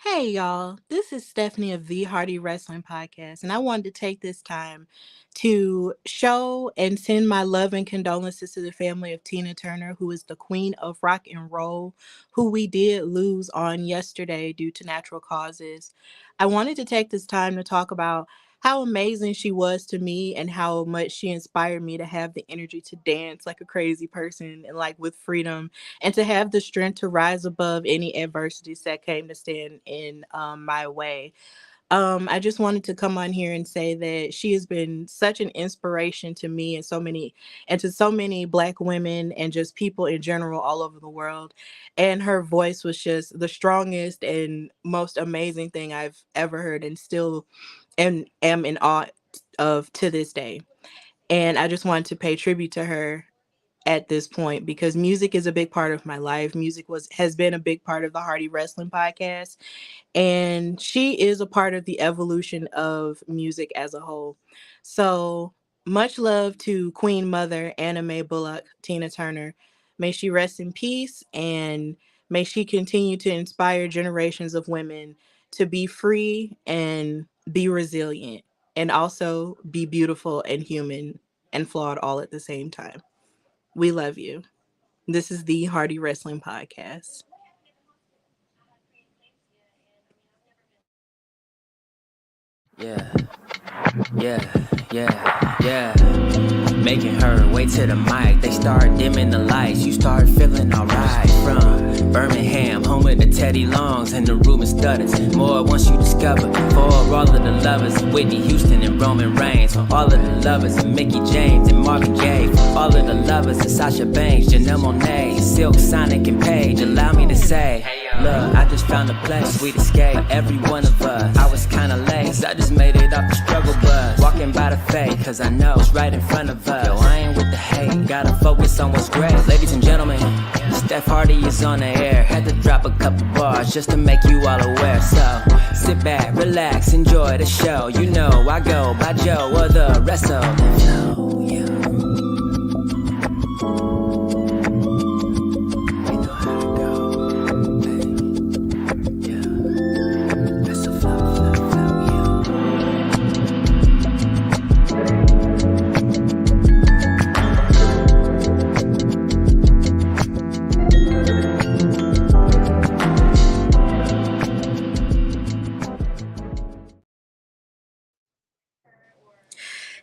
Hey y'all, this is Stephanie of the Hardy Wrestling Podcast, and I wanted to take this time to show and send my love and condolences to the family of Tina Turner, who is the queen of rock and roll, who we did lose on yesterday due to natural causes. I wanted to take this time to talk about how amazing she was to me and how much she inspired me to have the energy to dance like a crazy person and like with freedom and to have the strength to rise above any adversities that came to stand in my way. I just wanted to come on here and say that she has been such an inspiration to me and to so many Black women and just people in general all over the world. And her voice was just the strongest and most amazing thing I've ever heard, and still am in awe of to this day. And I just wanted to pay tribute to her at this point because music is a big part of my life. Music was has been a big part of the Hardy Wrestling Podcast, and she is a part of the evolution of music as a whole. So much love to Queen Mother Anna Mae Bullock, Tina Turner. May she rest in peace, and may she continue to inspire generations of women to be free and be resilient and also be beautiful and human and flawed all at the same time. We love you. This is the Hardy Wrestling Podcast. Yeah, yeah. Making her way to the mic. They start dimming the lights. You start feeling alright. From Birmingham, home of the Teddy Longs and the Ruben Studders. More once you discover. For all of the lovers, Whitney Houston and Roman Reigns. For all of the lovers, and Mickey James and Marvin Gaye. For all of the lovers, and Sasha Banks, Janelle Monáe, Silk, Sonic, and Paige. Allow me to say, look, I just found a place, sweet escape. Every one of us, I was kinda late, so I just made it off the struggle bus. Walking by the fate, cause I know it's right in front of us. Yo, I ain't with the hate, gotta focus on what's great. Ladies and gentlemen, Steph Hardy is on the air. Had to drop a couple bars just to make you all aware. So, sit back, relax, enjoy the show. You know I go by Joe or the rest of the flow, yeah.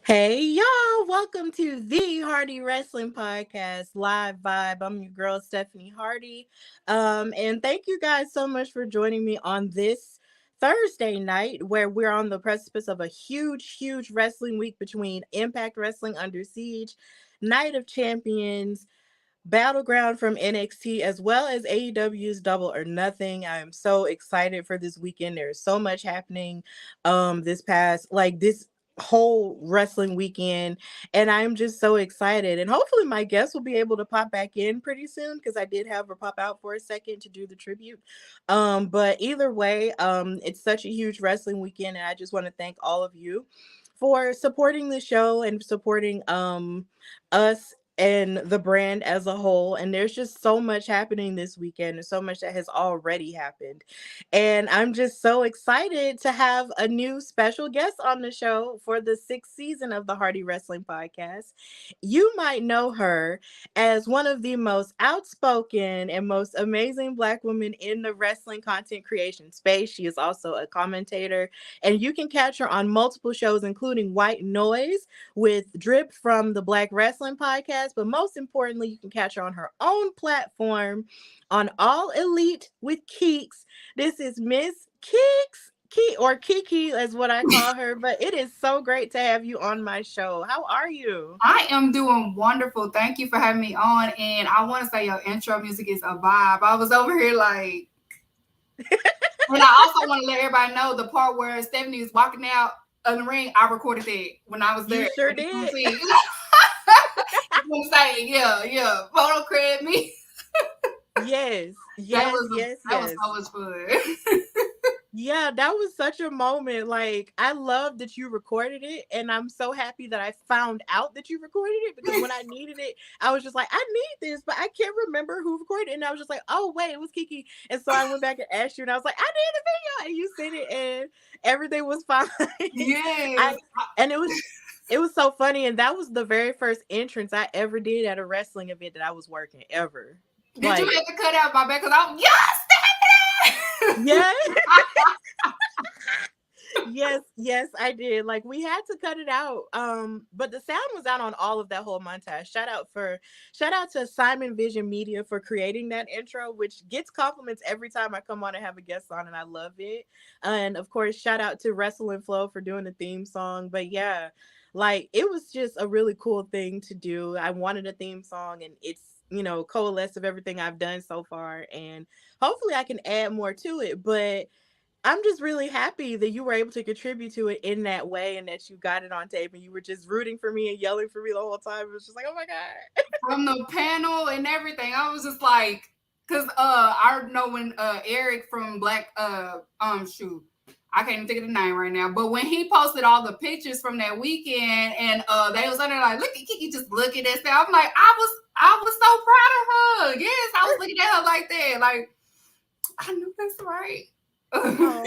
Hey y'all, welcome to the Hardy Wrestling Podcast Live Vibe. I'm your girl Stephanie Hardy. And thank you guys so much for joining me on this Thursday night where we're on the precipice of a huge wrestling week between Impact Wrestling Under Siege, Night of Champions, Battleground from NXT, as well as AEW's Double or Nothing. I am so excited for this weekend. There's so much happening this whole wrestling weekend, and I'm just so excited. And hopefully my guests will be able to pop back in pretty soon because I did have her pop out for a second to do the tribute. But either way, it's such a huge wrestling weekend, and I just want to thank all of you for supporting the show and supporting us and the brand as a whole. And there's just so much happening this weekend and so much that has already happened. And I'm just so excited to have a new special guest on the show for the 6th season of the Hardy Wrestling Podcast. You might know her as one of the most outspoken and most amazing Black women in the wrestling content creation space. She is also a commentator, and you can catch her on multiple shows, including White Noise with Drip from the Black Wrestling Podcast. But most importantly, you can catch her on her own platform on All Elite with Keeks. This is Miss Keeks. Or Kiki is what I call her, but it is so great to have you on my show. How are you? I am doing wonderful. Thank you for having me on. And I want to say your intro music is a vibe. I was over here like, and I also want to let everybody know the part where Stephanie is walking out of the ring. I recorded that when I was there. You sure did. I'm gonna say, yeah. Photo credit me. Yes. That was so much fun. Yeah, that was such a moment. Like, I love that you recorded it, and I'm so happy that I found out that you recorded it because when I needed it, I was just like, I need this, but I can't remember who recorded it. And I was just like, oh, wait, it was Kiki. And so I went back and asked you, and I was like, I did the video, and you sent it, and everything was fine. Yes. I and it was so funny, and that was the very first entrance I ever did at a wrestling event that I was working ever. Did you Like, have to cut out my back? Because I'm, yes, Stephanie! yeah. Yes, I did. Like we had to cut it out. But the sound was out on all of that whole montage. Shout out to Simon Vision Media for creating that intro, which gets compliments every time I come on and have a guest on, and I love it. And of course, shout out to Wrestle and Flow for doing the theme song. But yeah, like it was just a really cool thing to do. I wanted a theme song, and it's coalesced of everything I've done so far, and hopefully I can add more to it. But I'm just really happy that you were able to contribute to it in that way and that you got it on tape and you were just rooting for me and yelling for me the whole time. It was just like, oh my God. From the panel and everything. I was just like, because I know when Eric from Black shoot, I can't even think of the name right now, but when he posted all the pictures from that weekend and they was under like, look at Kiki just looking at that. I'm like, I was so proud of her. Yes, I was looking at her like that. Like, I knew that's right. Oh,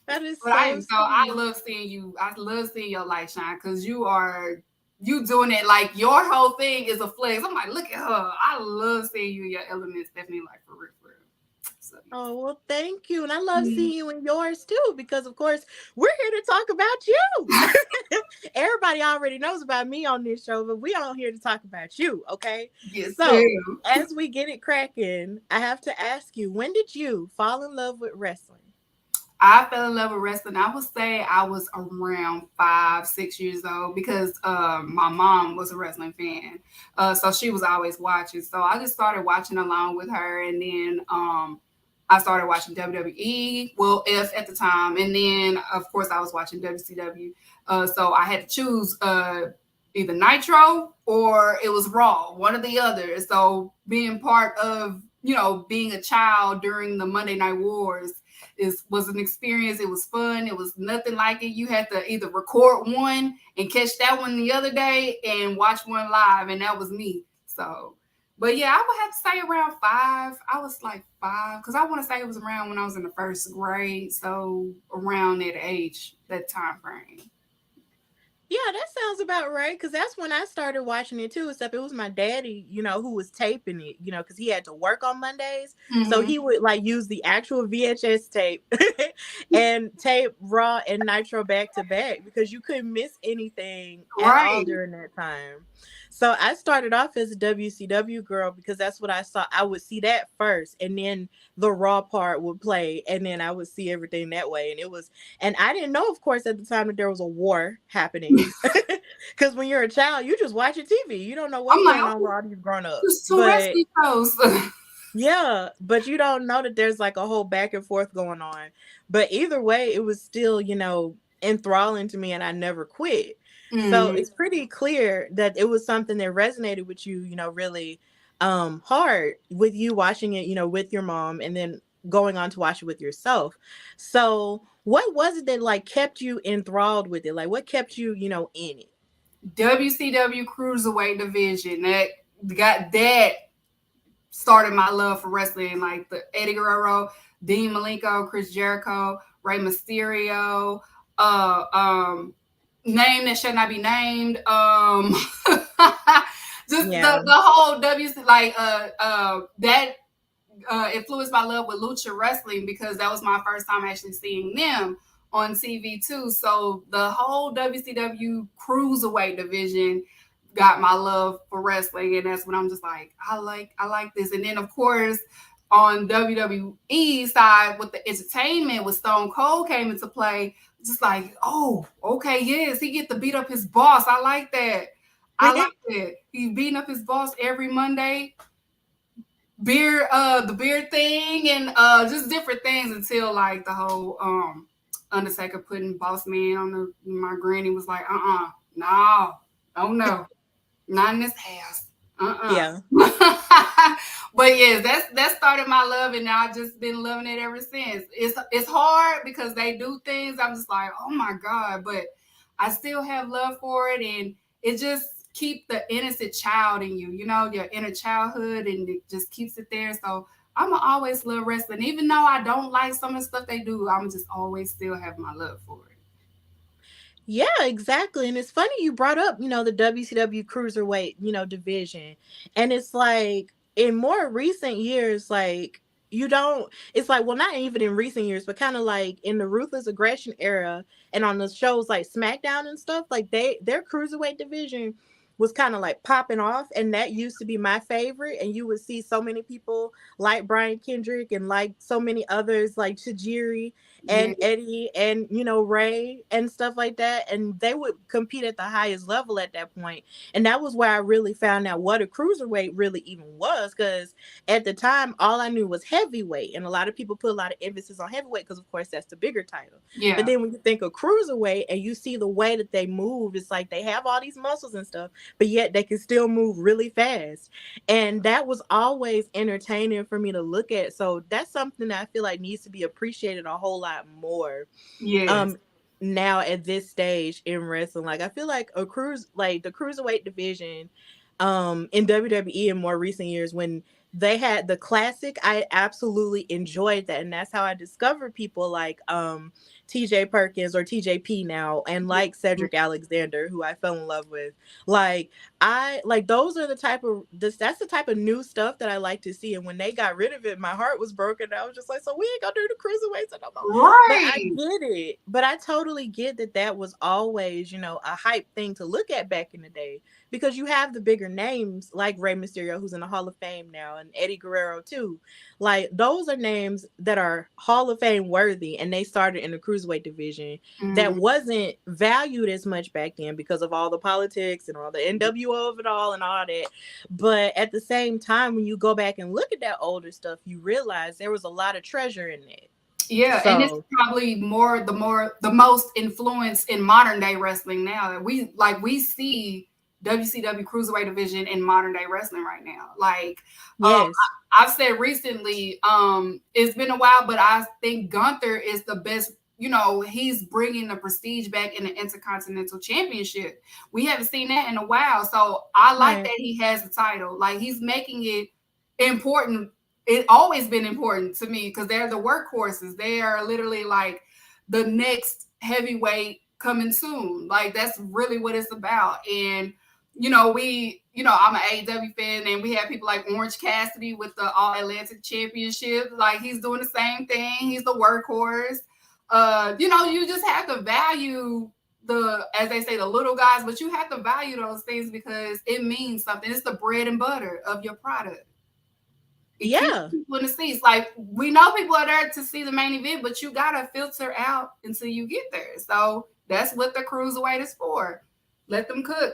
that is But so sweet. I love seeing you. I love seeing your light shine because you doing it like your whole thing is a flex. I'm like, look at her. I love seeing you in your elements, Stephanie, like for real, for real. So, Oh, well, thank you. And I love seeing you in yours too, because of course we're here to talk about you. Everybody already knows about me on this show, but we all here to talk about you, okay? yes, So ma'am. as we get it cracking, I have to ask you, when did you fall in love with wrestling? I fell in love with wrestling. I would say I was around 5, 6 years old because my mom was a wrestling fan. So she was always watching. So I just started watching along with her. And then I started watching WWE, well, if at the time. And then, of course, I was watching WCW. So I had to choose either Nitro or it was Raw, one or the other. So being part of, being a child during the Monday Night Wars was an experience. It was fun. It was nothing like it. You had to either record one and catch that one the other day and watch one live, and that was me. So, but yeah, I would have to say around 5. I was like 5 because I want to say it was around when I was in the first grade. So around that age, that time frame. Yeah, that sounds about right. Cause that's when I started watching it too. Except it was my daddy, who was taping it, cause he had to work on Mondays. So Mm-hmm. he would like use the actual VHS tape and tape Raw and Nitro back to back because you couldn't miss anything at all Right. during that time. So I started off as a WCW girl because that's what I saw. I would see that first, and then the Raw part would play, and then I would see everything that way. And I didn't know, of course, at the time that there was a war happening. Because when you're a child, you just watching TV. You don't know what's I'm like, going on oh, where all these grown ups. just two But wrestling shows. yeah, but you don't know that there's like a whole back and forth going on. But either way, it was still, enthralling to me and I never quit. So Mm-hmm. it's pretty clear that it was something that resonated with you, really hard with you watching it, with your mom and then going on to watch it with yourself. So what was it that like kept you enthralled with it? Like what kept you, in it? WCW Cruiserweight division that started my love for wrestling, like the Eddie Guerrero, Dean Malenko, Chris Jericho, Rey Mysterio, uh, um, name that should not be named. Just Yeah. the whole WC like that influenced my love with lucha wrestling because that was my first time actually seeing them on TV too. So the whole WCW Cruiserweight division got my love for wrestling, and that's when I'm just like, I like this. And then of course on WWE side with the entertainment, with Stone Cold came into play, just like, oh, okay, yes, he get to beat up his boss. I like that. I like that. He's beating up his boss every Monday. The beer thing and just different things until like the whole Undertaker putting Boss Man on my granny was like, no, oh no, not in this house. Yeah. But yes, that started my love, and now I've just been loving it ever since. It's hard because they do things I'm just like, oh my God, but I still have love for it, and it just keep the innocent child in you, your inner childhood, and it just keeps it there. So I'm gonna always love wrestling, even though I don't like some of the stuff they do. I'm just always still have my love for it. Yeah, exactly. And it's funny you brought up, the WCW cruiserweight, division. And it's like in more recent years, like you don't it's like, well, not even in recent years, but kind of like in the Ruthless Aggression era and on the shows like SmackDown and stuff, like their cruiserweight division was kind of like popping off, and that used to be my favorite. And you would see so many people like Brian Kendrick and like so many others like Tajiri Yeah, and Eddie and Ray and stuff like that, and they would compete at the highest level at that point. And that was where I really found out what a cruiserweight really even was, because at the time all I knew was heavyweight, and a lot of people put a lot of emphasis on heavyweight because of course that's the bigger title. But yeah, then when you think of cruiserweight and you see the way that they move, it's like they have all these muscles and stuff, but yet they can still move really fast. And that was always entertaining for me to look at. So that's something that I feel like needs to be appreciated a whole lot more. yes, Um Now at this stage in wrestling, like I feel like the cruiserweight division in WWE in more recent years, when they had the classic, I absolutely enjoyed that. And that's how I discovered people like TJ Perkins or TJP now, and like Cedric Alexander, who I fell in love with. Like I like those are the type of that's the type of new stuff that I like to see. And when they got rid of it, my heart was broken. I was just like, so we ain't gonna do the cruiserweights no more. But I right. get it. But I totally get that that was always, a hype thing to look at back in the day, because you have the bigger names like Rey Mysterio, who's in the Hall of Fame now, and Eddie Guerrero too. Like those are names that are Hall of Fame worthy, and they started in the cruiserweight division that Mm, wasn't valued as much back then because of all the politics and all the NWO of it all and all that. But at the same time, when you go back and look at that older stuff, you realize there was a lot of treasure in it. yeah, and it's So probably the most influence in modern day wrestling now. That we see WCW Cruiserweight division in modern day wrestling right now. Like um, yes, I've said recently, it's been a while, but I think Gunther is the best. He's bringing the prestige back in the Intercontinental Championship. We haven't seen that in a while, so I like right, that he has the title. Like he's making it important. It always been important to me because they're the workhorses. They are literally like the next heavyweight coming soon. Like that's really what it's about. And I'm an AEW fan, and we have people like Orange Cassidy with the All Atlantic Championship. Like he's doing the same thing. He's the workhorse. You just have to value as they say, the little guys, but you have to value those things because it means something. It's the bread and butter of your product. It keeps yeah. people in the seats. Like we know people are there to see the main event, but you gotta filter out until you get there. So that's what the cruiserweight is for. Let them cook.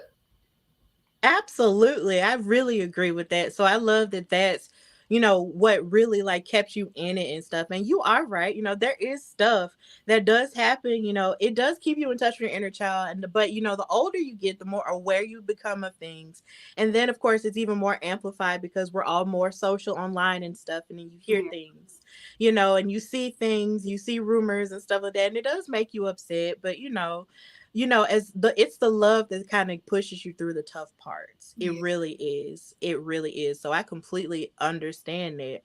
Absolutely. I really agree with that. So I love that that's, what really like kept you in it and stuff. And you are right. There is stuff that does happen, it does keep you in touch with your inner child. But the older you get, the more aware you become of things. And then of course it's even more amplified because we're all more social online and stuff. And then you hear Yeah. things, and you see things, you see rumors and stuff like that. And it does make you upset. But as it's the love that kind of pushes you through the tough parts. It Yeah. really is. It really is. So I completely understand that.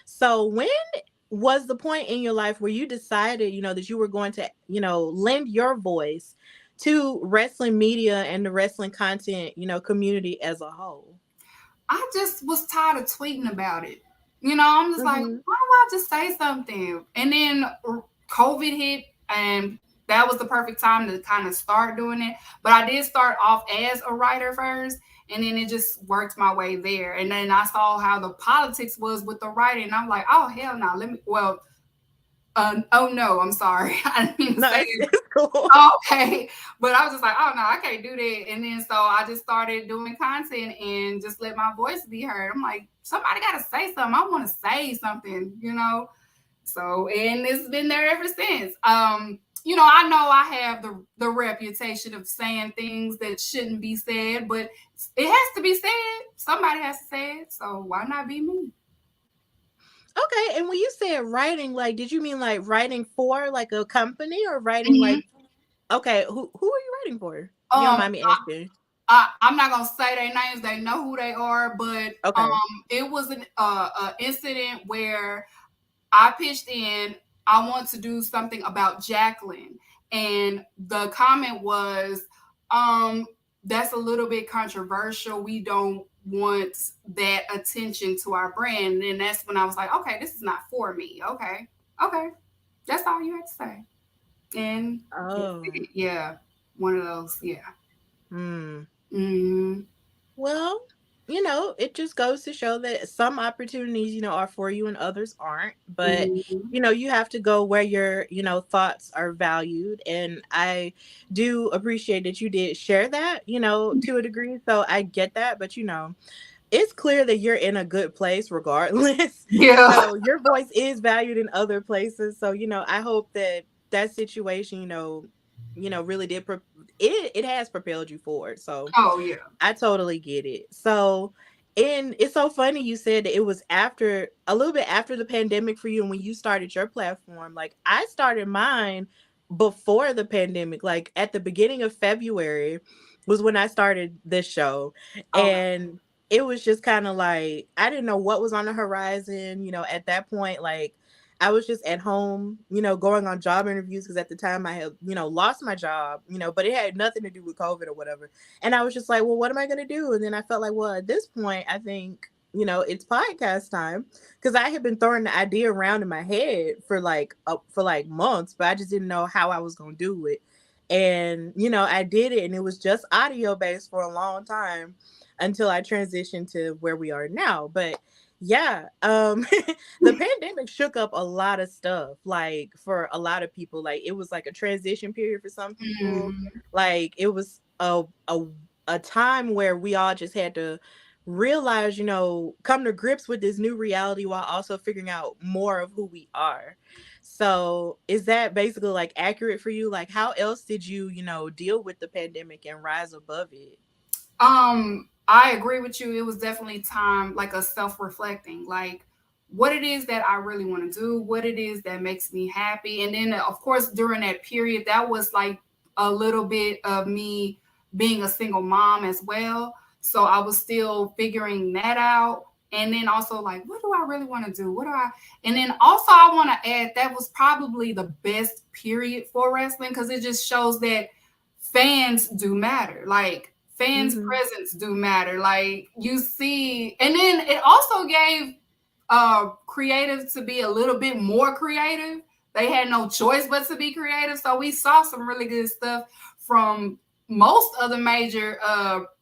So when was the point in your life where you decided, that you were going to, lend your voice to wrestling media and the wrestling content, community as a whole? I just was tired of tweeting about it. I'm just like, Mm-hmm. why don't I just say something? And then COVID hit, and that was the perfect time to kind of start doing it. But I did start off as a writer first, and then it just worked my way there. And then I saw how the politics was with the writing, and I'm like, oh hell no, oh no, I'm sorry, I didn't mean to No, say it's, it. it's cool. Okay, but I was just like, oh no, I can't do that. And then so I just started doing content and just let my voice be heard. I'm like, somebody got to say something. I want to say something. So, and it's been there ever since. I know I have the reputation of saying things that shouldn't be said, but it has to be said. Somebody has to say it. So why not be me? Okay, and when you said writing, like, did you mean like writing for like a company or writing Mm-hmm. like? Okay, who are you writing for? If you don't Um, mind me asking. I'm not gonna say their names. They know who they are, but Okay. it was an incident where I pitched in. I want to do something about Jacqueline, and the comment was, um, "That's a little bit controversial. We don't want that attention to our brand." And that's when I was like, "Okay, this is not for me." Okay, okay, that's all you had to say. And Oh. yeah, one of those. Yeah. Hmm. Mm-hmm. Well, it just goes to show that some opportunities, are for you and others aren't. But, Mm-hmm. you have to go where your, thoughts are valued. And I do appreciate that you did share that, to a degree. So I get that. But, it's clear that you're in a good place regardless. Yeah. So your voice is valued in other places. So, I hope that that situation, really did, it has propelled you forward. So, Oh yeah. I totally get it. So, and it's so funny you said that it was after a little bit after the pandemic for you and when you started your platform. Like I started mine before the pandemic, like at the beginning of February was when I started this show. Okay. And it was just kind of like I didn't know what was on the horizon, at that point. Like I was just at home, going on job interviews because at the time I had, lost my job, but it had nothing to do with COVID or whatever. And I was just like, well, what am I going to do? And then I felt like, well, at this point, I think, it's podcast time because I had been throwing the idea around in my head for like months, but I just didn't know how I was going to do it. And, I did it and it was just audio based for a long time until I transitioned to where we are now. But yeah, the pandemic shook up a lot of stuff like for a lot of people. Like it was like a transition period for some people. Mm-hmm. Like it was a time where we all just had to realize, come to grips with this new reality while also figuring out more of who we are. So, is that basically like accurate for you? Like how else did you, deal with the pandemic and rise above it? I agree with you. It was definitely time, like a self-reflecting, like what it is that I really want to do, what it is that makes me happy. And then of course during that period, that was like a little bit of me being a single mom as well. So I was still figuring that out. And then also like, what do I really want to do? And then also I want to add that was probably the best period for wrestling because it just shows that fans do matter. Like fans' Mm-hmm. presence do matter. Like you see, and then it also gave creative to be a little bit more creative. They had no choice but to be creative. So we saw some really good stuff from most of the major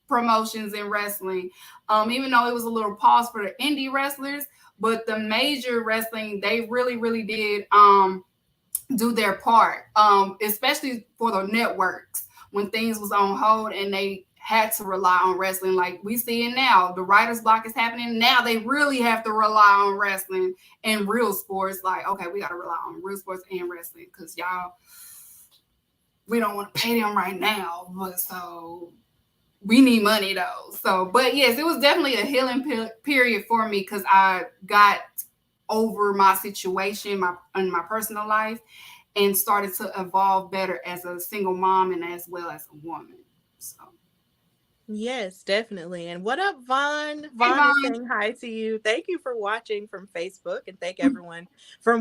promotions in wrestling. Even though it was a little pause for the indie wrestlers, but the major wrestling, they really, really did do their part, especially for the networks when things was on hold and they had to rely on wrestling. Like we see it now, the writer's block is happening now. They really have to rely on wrestling and real sports. Like, okay, we got to rely on real sports and wrestling because y'all, we don't want to pay them right now, but so we need money though. So, but yes, it was definitely a healing period for me because I got over my situation, in my personal life, and started to evolve better as a single mom and as well as a woman. So, Yes, definitely. And what up, Vaughn? hey, Vaughn is Vaughn. saying hi to you. Thank you for watching from Facebook, and thank everyone for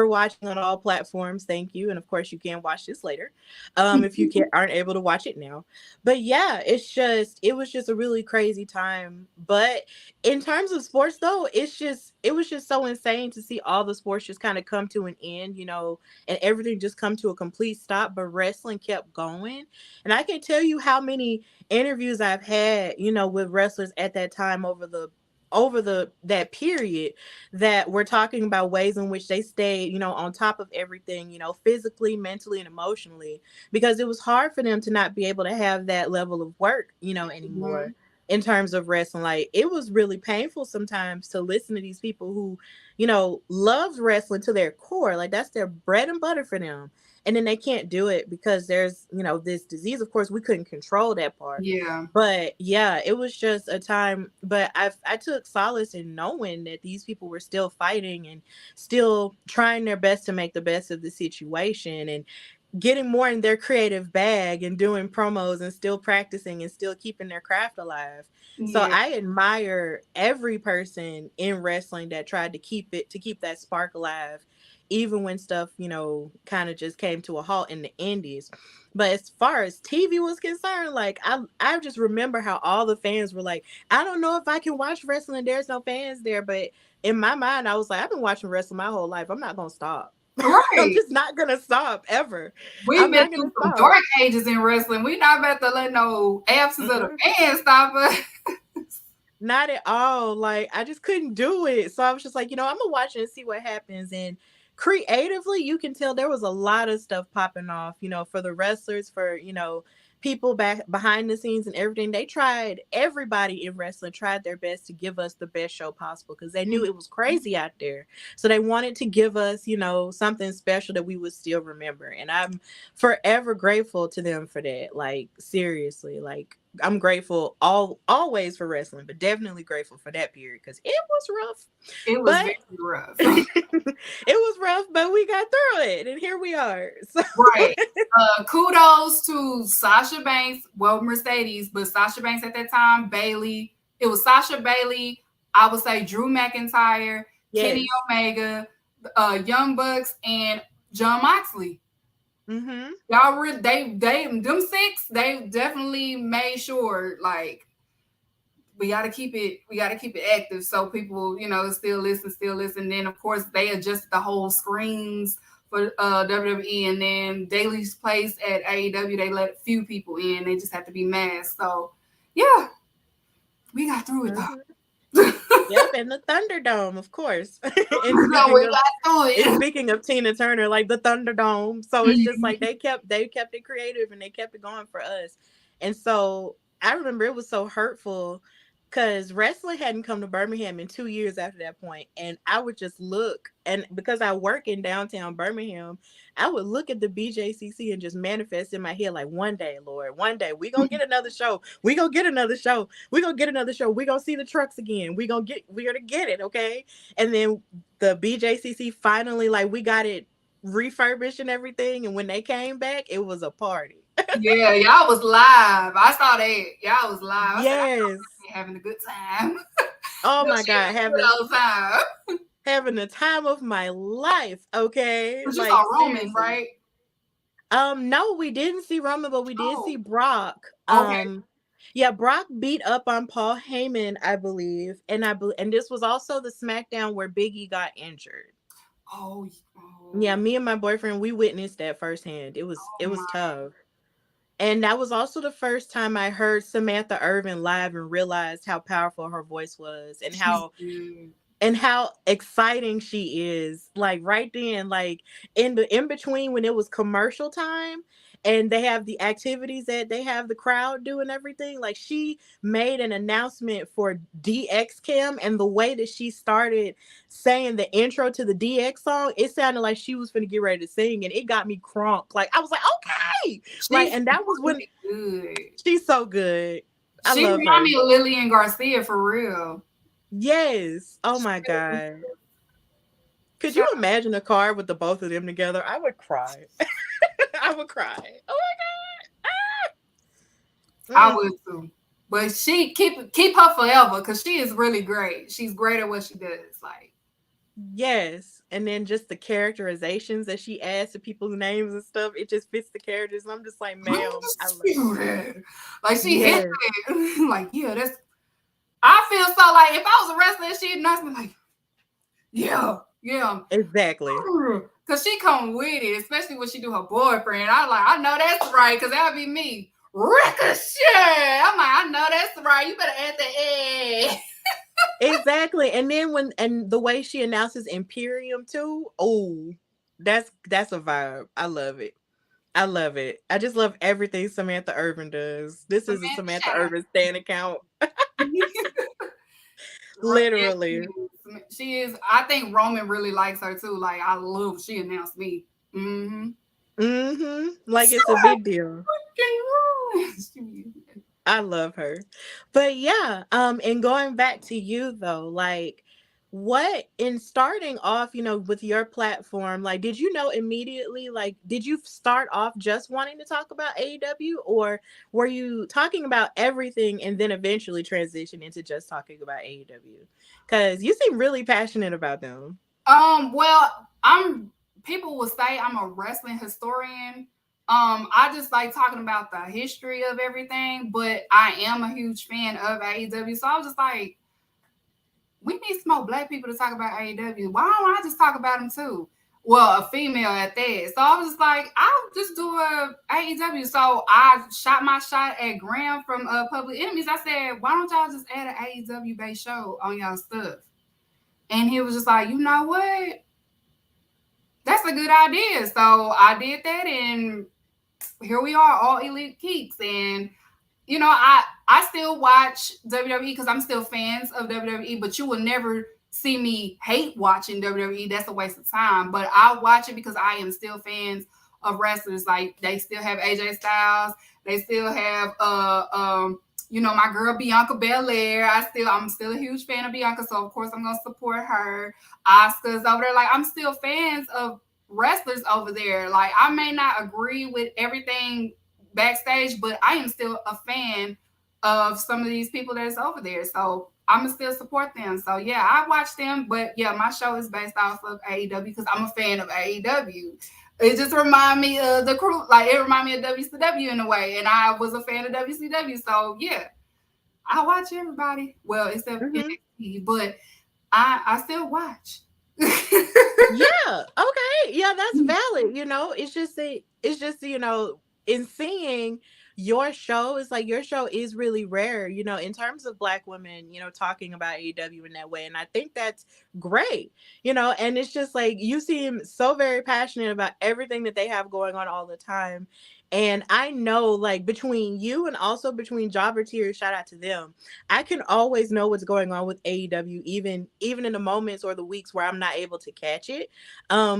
watching on all platforms. Thank you, and of course, you can watch this later, if you can aren't able to watch it now. But yeah, it was just a really crazy time. But in terms of sports, though, it was just so insane to see all the sports just kind of come to an end, and everything just come to a complete stop. But wrestling kept going, and I can tell you how many interviews I've had, with wrestlers at that time over the that period that we're talking about ways in which they stayed, on top of everything, physically, mentally, and emotionally, because it was hard for them to not be able to have that level of work, anymore. Mhm. in terms of wrestling. Like it was really painful sometimes to listen to these people who, loves wrestling to their core. Like that's their bread and butter for them. And then they can't do it because there's, this disease. Of course, we couldn't control that part. Yeah. But yeah, it was just a time. But I took solace in knowing that these people were still fighting and still trying their best to make the best of the situation and getting more in their creative bag and doing promos and still practicing and still keeping their craft alive. So Yeah. I admire every person in wrestling that tried to keep that spark alive, even when stuff, kind of just came to a halt in the indies. But as far as TV was concerned, like I just remember how all the fans were like, I don't know if I can watch wrestling. There's no fans there. But in my mind, I was like, I've been watching wrestling my whole life. I'm not gonna stop. I'm Right. just not gonna stop ever. We've I'm been not gonna through some stop. dark ages in wrestling. We not about to let no absence of the Mm-mm. fans stop us. Not at all. Like I just couldn't do it. So I was just like, I'm gonna watch it and see what happens. And creatively, you can tell there was a lot of stuff popping off, for the wrestlers, for, people back behind the scenes and everything. They tried, everybody in wrestling tried their best to give us the best show possible because they knew it was crazy out there. So they wanted to give us, something special that we would still remember. And I'm forever grateful to them for that. Like seriously, like I'm grateful always for wrestling, but definitely grateful for that period because it was rough. It was But very rough. it was rough, but we got through it, and here we are. So Right. Kudos to Sasha Banks, well, Mercedes, but Sasha Banks at that time, Bailey. It was Sasha Bailey. I would say Drew McIntyre, Kenny yes, Omega, Young Bucks, and John Moxley. mm-hmm. Y'all really, them six, they definitely made sure like we gotta keep it active so people, still listen. Then of course they adjusted the whole screens for WWE, and then Daily's place at AEW, they let few people in. They just have to be masked. So yeah, we got through it Mm-hmm. though. Yep, and the Thunderdome, of course. and No, speaking we of got through and it. speaking of Tina Turner, like the Thunderdome. So it's just like they kept it creative and they kept it going for us. And so I remember it was so hurtful because wrestling hadn't come to Birmingham in 2 years after that point. And I would just look, and because I work in downtown Birmingham, I would look at the BJCC and just manifest in my head like, one day, Lord, one day we gonna get another show. We gonna get another show. We gonna get another show. We gonna see the trucks again. We're gonna get it, okay? And then the BJCC finally, like, we got it refurbished and everything. And when they came back, it was a party. Yeah, y'all was live. I saw that. Y'all was live. I said, I know Yes. you're having a good time. Oh No, my she God, having a good old time. having the time of my life. Okay, But you like saw Roman, seriously. right? No, we didn't see Roman, but we did see Oh, Brock. okay. Yeah, Brock beat up on Paul Heyman, I believe, and this was also the SmackDown where Biggie got injured. Oh, Yeah, oh, me and my boyfriend, we witnessed that firsthand. It oh was my. tough. And that was also the first time I heard Samantha Irvin live and realized how powerful her voice was She's good. and how exciting she is. Like right then, like in between when it was commercial time and they have the activities that they have the crowd do and everything, like she made an announcement for DX Cam, and the way that she started saying the intro to the DX song, it sounded like she was finna get ready to sing, and it got me crunk. Like I was like, okay, like, She's and that was when really good. she's so good. I She love remind her. me of Lillian Garcia for real. Yes. Oh She my really God. Could shout you imagine a car with the both of them together? I would cry. I would cry. Oh my I God. would too. But she keep her forever because she is really great. She's great at what she does. Like Yes. And then just the characterizations that she adds to people's names and stuff, it just fits the characters. And I'm just like, let me ma'am, I just love feel that. Like she hit Yes, it. Like, yeah, that's I feel so like if I was a wrestler, she'd not be like, yeah, yeah. exactly. Cause she come with it, especially when she do her boyfriend. I know that's right, cause that'll be me. Ricochet. I'm like, I know that's right. You better add the egg. Exactly. And then and the way she announces Imperium too, oh, that's a vibe. I love it. I love it. I just love everything Samantha Irvin does. This is a Samantha Samantha Shadow. Irvin stan account. Yes, Literally. she is. I think Roman really likes her too. Like I love. She announced me. Mm-hmm. Like So it's a big deal. fucking I love her. But yeah, and going back to you though, like what in starting off, with your platform, like did you know immediately, like did you start off just wanting to talk about AEW, or were you talking about everything and then eventually transition into just talking about AEW? Cuz you seem really passionate about them. Well, people will say I'm a wrestling historian. I just like talking about the history of everything, but I am a huge fan of AEW. So I was just like, we need some more black people to talk about AEW. Why don't I just talk about them too? Well, a female at that. So I was just like, I'll just do a AEW. So I shot my shot at Graham from Public Enemies. I said, why don't y'all just add an AEW based show on y'all stuff? And he was just like, you know what? That's a good idea. So I did that, and here we are, AllEliteKeeks. And I still watch WWE because I'm still fans of WWE, but you will never see me hate watching WWE. That's a waste of time. But I watch it because I am still fans of wrestlers. Like they still have AJ Styles, they still have my girl Bianca Belair. I'm still a huge fan of Bianca, so of course I'm gonna support her. Oscar's over there. Like I'm still fans of wrestlers over there. Like I may not agree with everything backstage, but I am still a fan of some of these people that's over there. So I'm gonna still support them. So yeah, I watch them, but yeah, my show is based off of AEW because I'm a fan of AEW. It just remind me of the crew, like it remind me of WCW in a way, and I was a fan of WCW. So yeah, I watch everybody. Well, except Mhm. NXT, but I still watch. Yeah. Okay. Yeah, that's valid. It's just in seeing your show, it's like your show is really rare, in terms of black women, talking about AEW in that way. And I think that's great, and it's just like you seem so very passionate about everything that they have going on all the time. And I know, like, between you and also between Jobber Tears, shout out to them, I can always know what's going on with AEW, even in the moments or the weeks where I'm not able to catch it.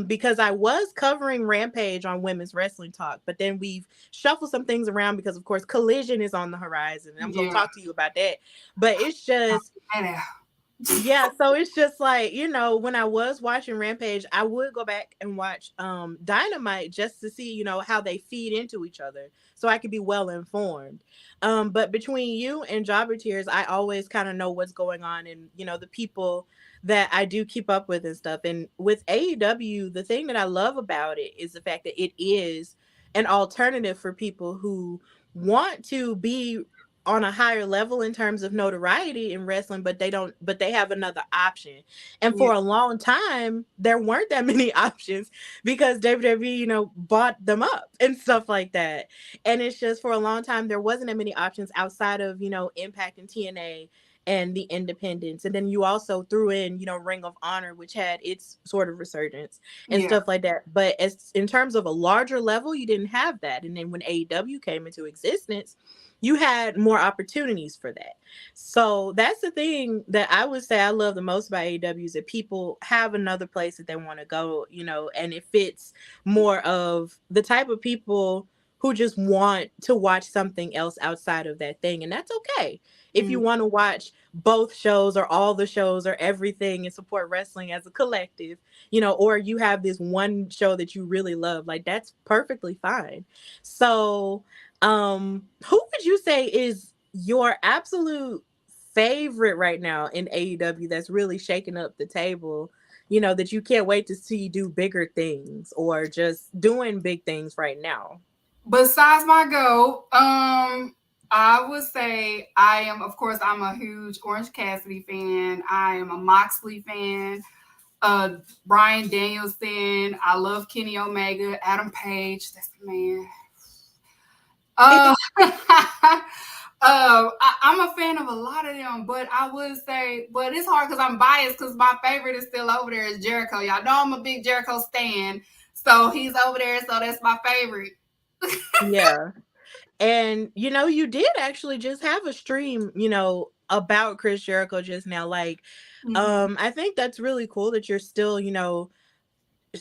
Because I was covering Rampage on Women's Wrestling Talk, but then we've shuffled some things around because, of course, Collision is on the horizon, and I'm going to Yeah. talk to you about that. But it's just, yeah, so it's just like, when I was watching Rampage, I would go back and watch Dynamite just to see, how they feed into each other so I could be well informed. But between you and Jobber Tears, I always kind of know what's going on, and the people that I do keep up with and stuff. And with AEW, the thing that I love about it is the fact that it is an alternative for people who want to be on a higher level in terms of notoriety in wrestling, but they have another option. And Yeah. for a long time there weren't that many options because WWE, bought them up and stuff like that. And it's just, for a long time there wasn't that many options outside of, Impact and TNA and the independents. And then you also threw in, Ring of Honor, which had its sort of resurgence and Yeah. stuff like that. But as in terms of a larger level, you didn't have that. And then when AEW came into existence, you had more opportunities for that. So that's the thing that I would say I love the most about AEW, is that people have another place that they want to go, and it fits more of the type of people who just want to watch something else outside of that thing. And that's okay. If you Mm. want to watch both shows or all the shows or everything and support wrestling as a collective, or you have this one show that you really love, like that's perfectly fine. So who would you say is your absolute favorite right now in AEW that's really shaking up the table? That you can't wait to see do bigger things or just doing big things right now. Besides my goal, I would say of course, I'm a huge Orange Cassidy fan. I am a Moxley fan. Brian Danielson. I love Kenny Omega. Adam Page. That's the man. I'm a fan of a lot of them, but I would say, but it's hard because I'm biased because my favorite is still over there is Jericho. Y'all know I'm a big Jericho stan, so he's over there, so that's my favorite. Yeah. And you did actually just have a stream, about Chris Jericho just now. Like, Mhm. I think that's really cool that you're still,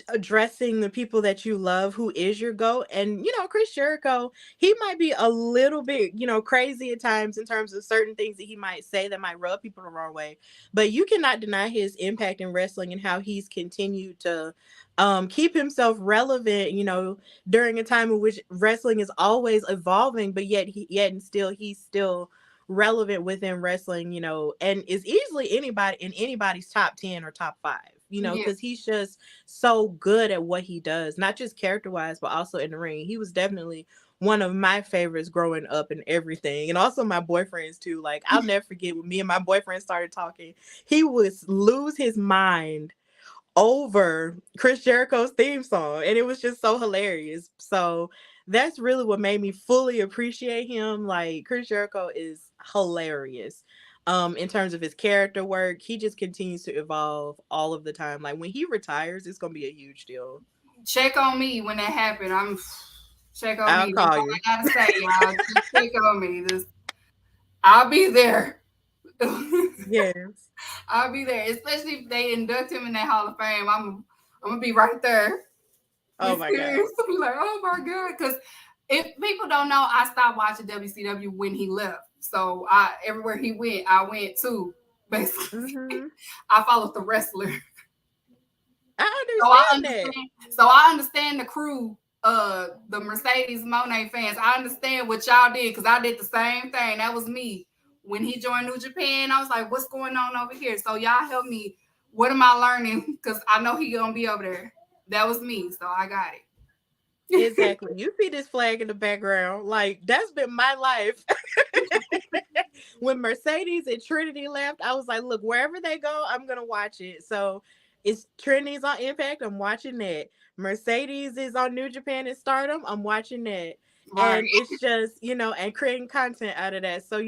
addressing the people that you love who is your goat. And Chris Jericho, he might be a little bit crazy at times in terms of certain things that he might say that might rub people the wrong way, but you cannot deny his impact in wrestling and how he's continued to keep himself relevant, during a time in which wrestling is always evolving, but yet and still he's still relevant within wrestling, and is easily anybody in anybody's top 10 or top 5, Yeah. because he's just so good at what he does, not just character wise, but also in the ring. He was definitely one of my favorites growing up and everything. And also my boyfriends too. Like, I'll never forget when me and my boyfriend started talking, he would lose his mind over Chris Jericho's theme song. And it was just so hilarious. So that's really what made me fully appreciate him. Like, Chris Jericho is hilarious. In terms of his character work, he just continues to evolve all of the time. Like, when he retires, it's gonna be a huge deal. Check on me when that happened. Check on I'll me. That's call all you. I gotta say, y'all. Just check on me. I'll be there. Yes. I'll be there, especially if they induct him in that Hall of Fame. I'm gonna be right there Oh with my god. tears. I'm like, oh my god, because if people don't know, I stopped watching WCW when he left. So I everywhere he went, I went too. Basically, Hmm. I followed the wrestler. I So I understand that. understand. So I understand the crew, the Mercedes Monet fans. I understand what y'all did because I did the same thing. That was me when he joined New Japan. I was like, "What's going on over here?" So y'all help me. What am I learning? Because I know he gonna be over there. That was me, so I got it. Exactly. You see this flag in the background. Like, that's been my life. When Mercedes and Trinity left, I was like, look, wherever they go, I'm gonna watch it. So it's Trinity's on Impact, I'm watching that. Mercedes is on New Japan and Stardom, I'm watching that. Right. And it's just, and creating content out of that. So,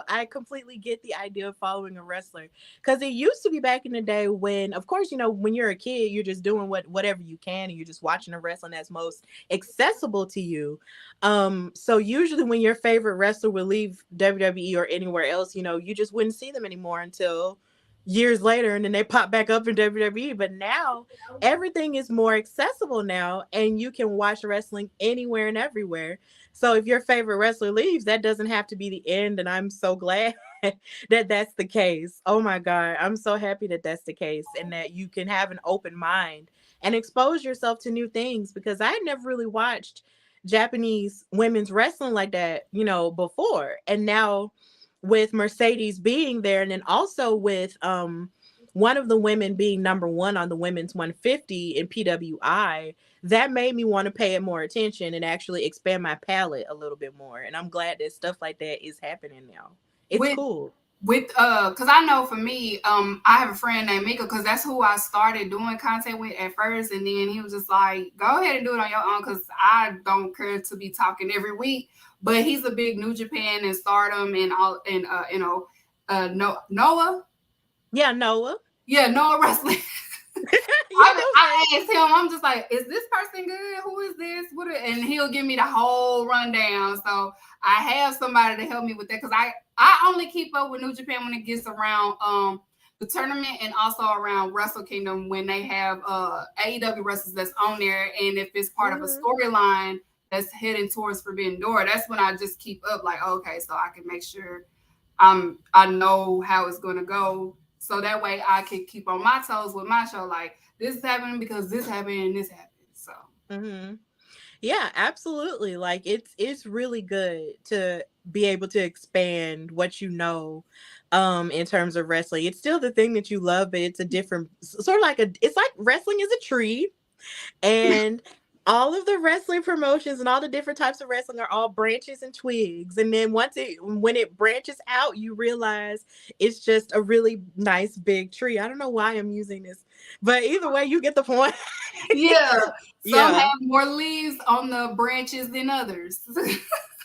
I completely get the idea of following a wrestler. Because it used to be back in the day when, of course, when you're a kid, you're just doing whatever you can and you're just watching the wrestling that's most accessible to you. So usually when your favorite wrestler would leave WWE or anywhere else, you just wouldn't see them anymore until years later, and then they pop back up in WWE. But now everything is more accessible now, and you can watch wrestling anywhere and everywhere. So if your favorite wrestler leaves, that doesn't have to be the end, and I'm so glad that that's the case. Oh my god, I'm so happy that that's the case, and that you can have an open mind and expose yourself to new things, because I had never really watched Japanese women's wrestling like that, before. And now with Mercedes being there, and then also with one of the women being number 1 on the women's 150 in PWI, that made me want to pay it more attention and actually expand my palette a little bit more. And I'm glad that stuff like that is happening now. It's With cool. because I know for me, I have a friend named Mika because that's who I started doing content with at first, and then he was just like, "Go ahead and do it on your own," because I don't care to be talking every week. But he's a big New Japan and Stardom and all, and Noah, Yeah, Noah. yeah, Noah wrestling. Yeah, those I names. asked him, I'm just like, is this person good? Who is this? And he'll give me the whole rundown. So I have somebody to help me with that because I only keep up with New Japan when it gets around the tournament and also around Wrestle Kingdom when they have AEW wrestlers that's on there, and if it's part of a Mhm. storyline that's heading towards Forbidden Door, that's when I just keep up like, okay, so I can make sure I know how it's going to go, so that way I can keep on my toes with my show. Like, this is happening because this happened and this happened. So Mhm. Yeah, absolutely. Like, it's really good to be able to expand what you know in terms of wrestling. It's still the thing that you love, but it's a different sort of like it's like wrestling is a tree, and all of the wrestling promotions and all the different types of wrestling are all branches and twigs. And then when it branches out, you realize it's just a really nice big tree. I don't know why I'm using this, but either way, you get the point. yeah, some Yeah. have more leaves on the branches than others.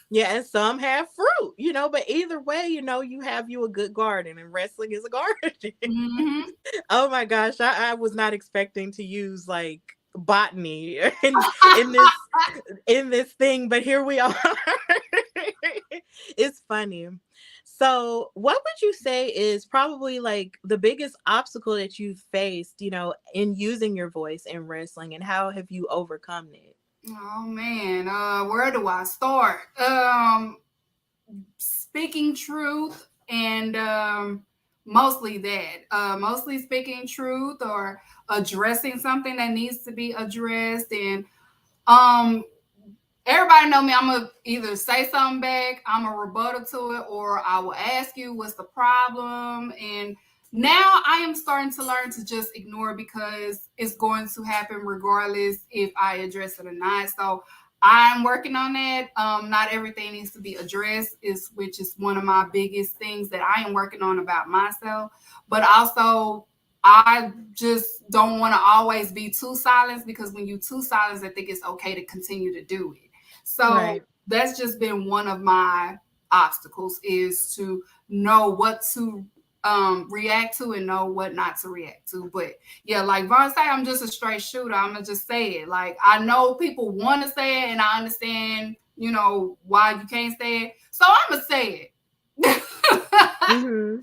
Yeah, and some have fruit, but either way, you have you a good garden, and wrestling is a garden. Mm-hmm. Oh my gosh, I was not expecting to use like botany in this thing, but here we are. It's funny. So, what would you say is probably like the biggest obstacle that you've faced, in using your voice in wrestling, and how have you overcome it? Oh man, where do I start? Speaking truth and mostly that. Mostly speaking truth or addressing something that needs to be addressed. And um everybody know me. I'm gonna either say something back, I'm a rebuttal to it, or I will ask you what's the problem. And now I am starting to learn to just ignore it because it's going to happen regardless if I address it or not. So I'm working on that. Not everything needs to be addressed, which is one of my biggest things that I am working on about myself. But also I just don't want to always be too silent, because when you too silent, I think it's okay to continue to do it. So Right. that's just been one of my obstacles, is to know what to react to and know what not to react to. But yeah, like Vaughn said, I'm just a straight shooter. I'm gonna just say it. Like, I know people want to say it, and I understand, why you can't say it. So I'm gonna say it. Mm-hmm.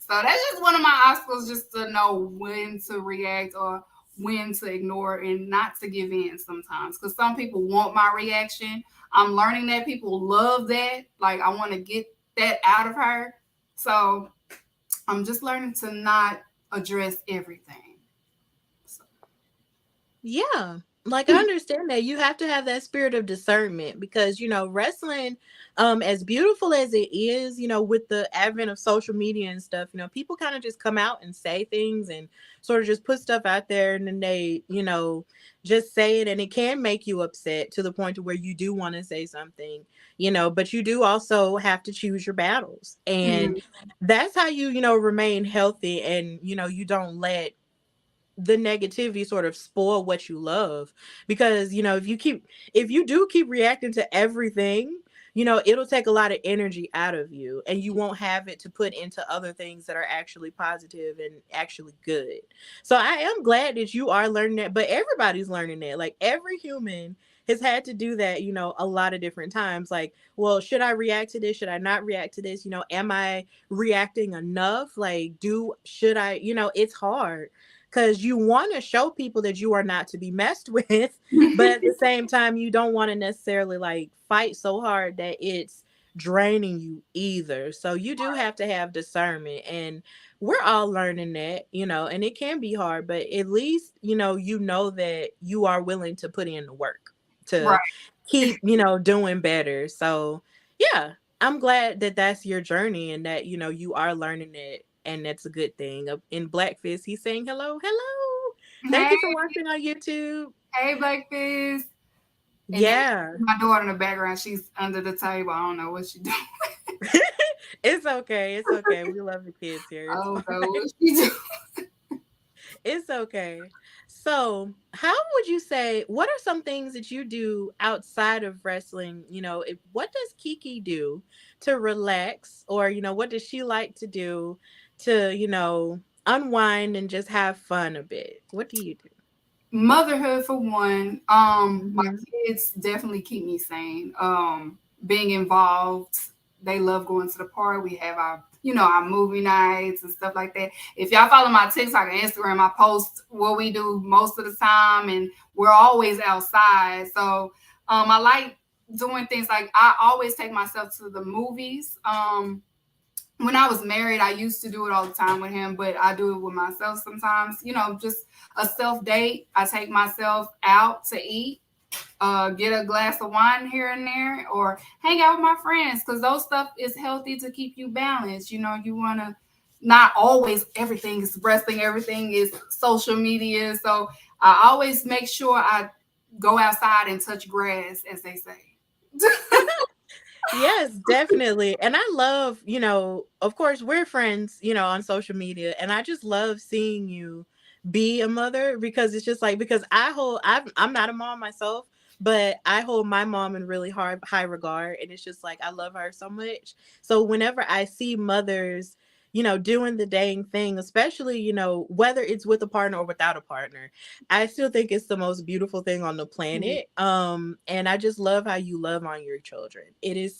So that's just one of my obstacles, just to know when to react or when to ignore and not to give in sometimes. Because some people want my reaction. I'm learning that people love that. Like, I want to get that out of her. So I'm just learning to not address everything. So. Yeah. Like, I understand that you have to have that spirit of discernment, because, wrestling, as beautiful as it is, with the advent of social media and stuff, people kind of just come out and say things and sort of just put stuff out there, and then they, just say it, and it can make you upset to the point to where you do want to say something, but you do also have to choose your battles. And Mhm. that's how you, remain healthy, and, you don't let the negativity sort of spoil what you love, because if you do keep reacting to everything, it'll take a lot of energy out of you, and you won't have it to put into other things that are actually positive and actually good. So I am glad that you are learning that, but everybody's learning that. Like, every human has had to do that, a lot of different times. Like, well, should I react to this, should I not react to this, am I reacting enough? Like, should I, it's hard, because you want to show people that you are not to be messed with, but at the same time, you don't want to necessarily like fight so hard that it's draining you either. So you do have to have discernment, and we're all learning that, and it can be hard, but at least, you know that you are willing to put in the work to Right. keep, doing better. So yeah, I'm glad that that's your journey, and that, you are learning it, and that's a good thing. In Blackfist, he's saying hello, hello. Thank Hey, you for watching on YouTube. hey, Blackfist. And then Yeah. my daughter in the background, she's under the table. I don't know what she's doing. It's okay. It's okay. We love the kids here. I It's don't fine. know what she's doing. It's okay. So, how would you say, what are some things that you do outside of wrestling? What does Kiki do to relax? Or, what does she like to do to, unwind and just have fun a bit? What do you do? Motherhood for one. My Mhm. kids definitely keep me sane. Being involved, they love going to the park. We have our movie nights and stuff like that. If y'all follow my TikTok and Instagram, I post what we do most of the time, and we're always outside. So I like doing things, like I always take myself to the movies. When I was married, I used to do it all the time with him, but I do it with myself sometimes. Just a self date. I take myself out to eat, get a glass of wine here and there, or hang out with my friends, because those stuff is healthy to keep you balanced. You want to not always everything is wrestling, everything is social media. So I always make sure I go outside and touch grass, as they say. Yes, definitely. And I love, of course, we're friends, on social media. And I just love seeing you be a mother, because it's just like, because I'm not a mom myself, but I hold my mom in really high regard. And it's just like, I love her so much. So whenever I see mothers, doing the dang thing, especially, whether it's with a partner or without a partner. I still think it's the most beautiful thing on the planet. And I just love how you love on your children. It is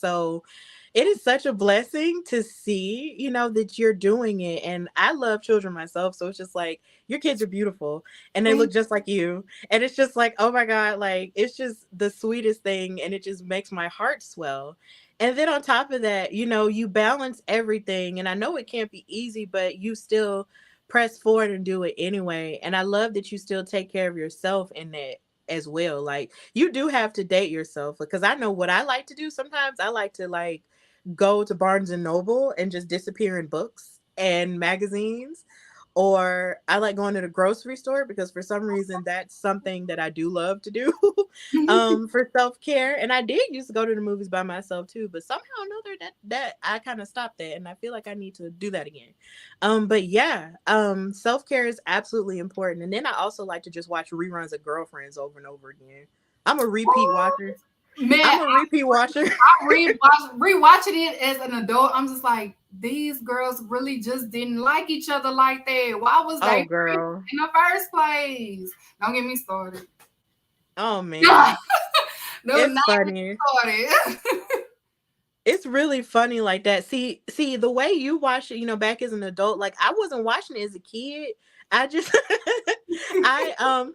such a blessing to see, that you're doing it. And I love children myself. So it's just like, your kids are beautiful and they look just like you. And it's just like, oh my God, like, it's just the sweetest thing. And it just makes my heart swell. And then on top of that, you balance everything. And I know it can't be easy, but you still press forward and do it anyway. And I love that you still take care of yourself in that as well. Like, you do have to date yourself, because I know what I like to do sometimes. I like to like go to Barnes and Noble and just disappear in books and magazines. Or I like going to the grocery store, because for some reason that's something that I do love to do for self-care. And I did used to go to the movies by myself too, but somehow or another that I kind of stopped that, and I feel like I need to do that again. But yeah, self-care is absolutely important. And then I also like to just watch reruns of Girlfriends over and over again. I'm a repeat watcher. Man, I'm a repeat watcher. Rewatching it as an adult, I'm just like, these girls really just didn't like each other like that. Why was they girl in the first place? Don't get me started. Oh man. No, It's funny. started. It's really funny like that. See, the way you watch it, back as an adult, like I wasn't watching it as a kid. I just I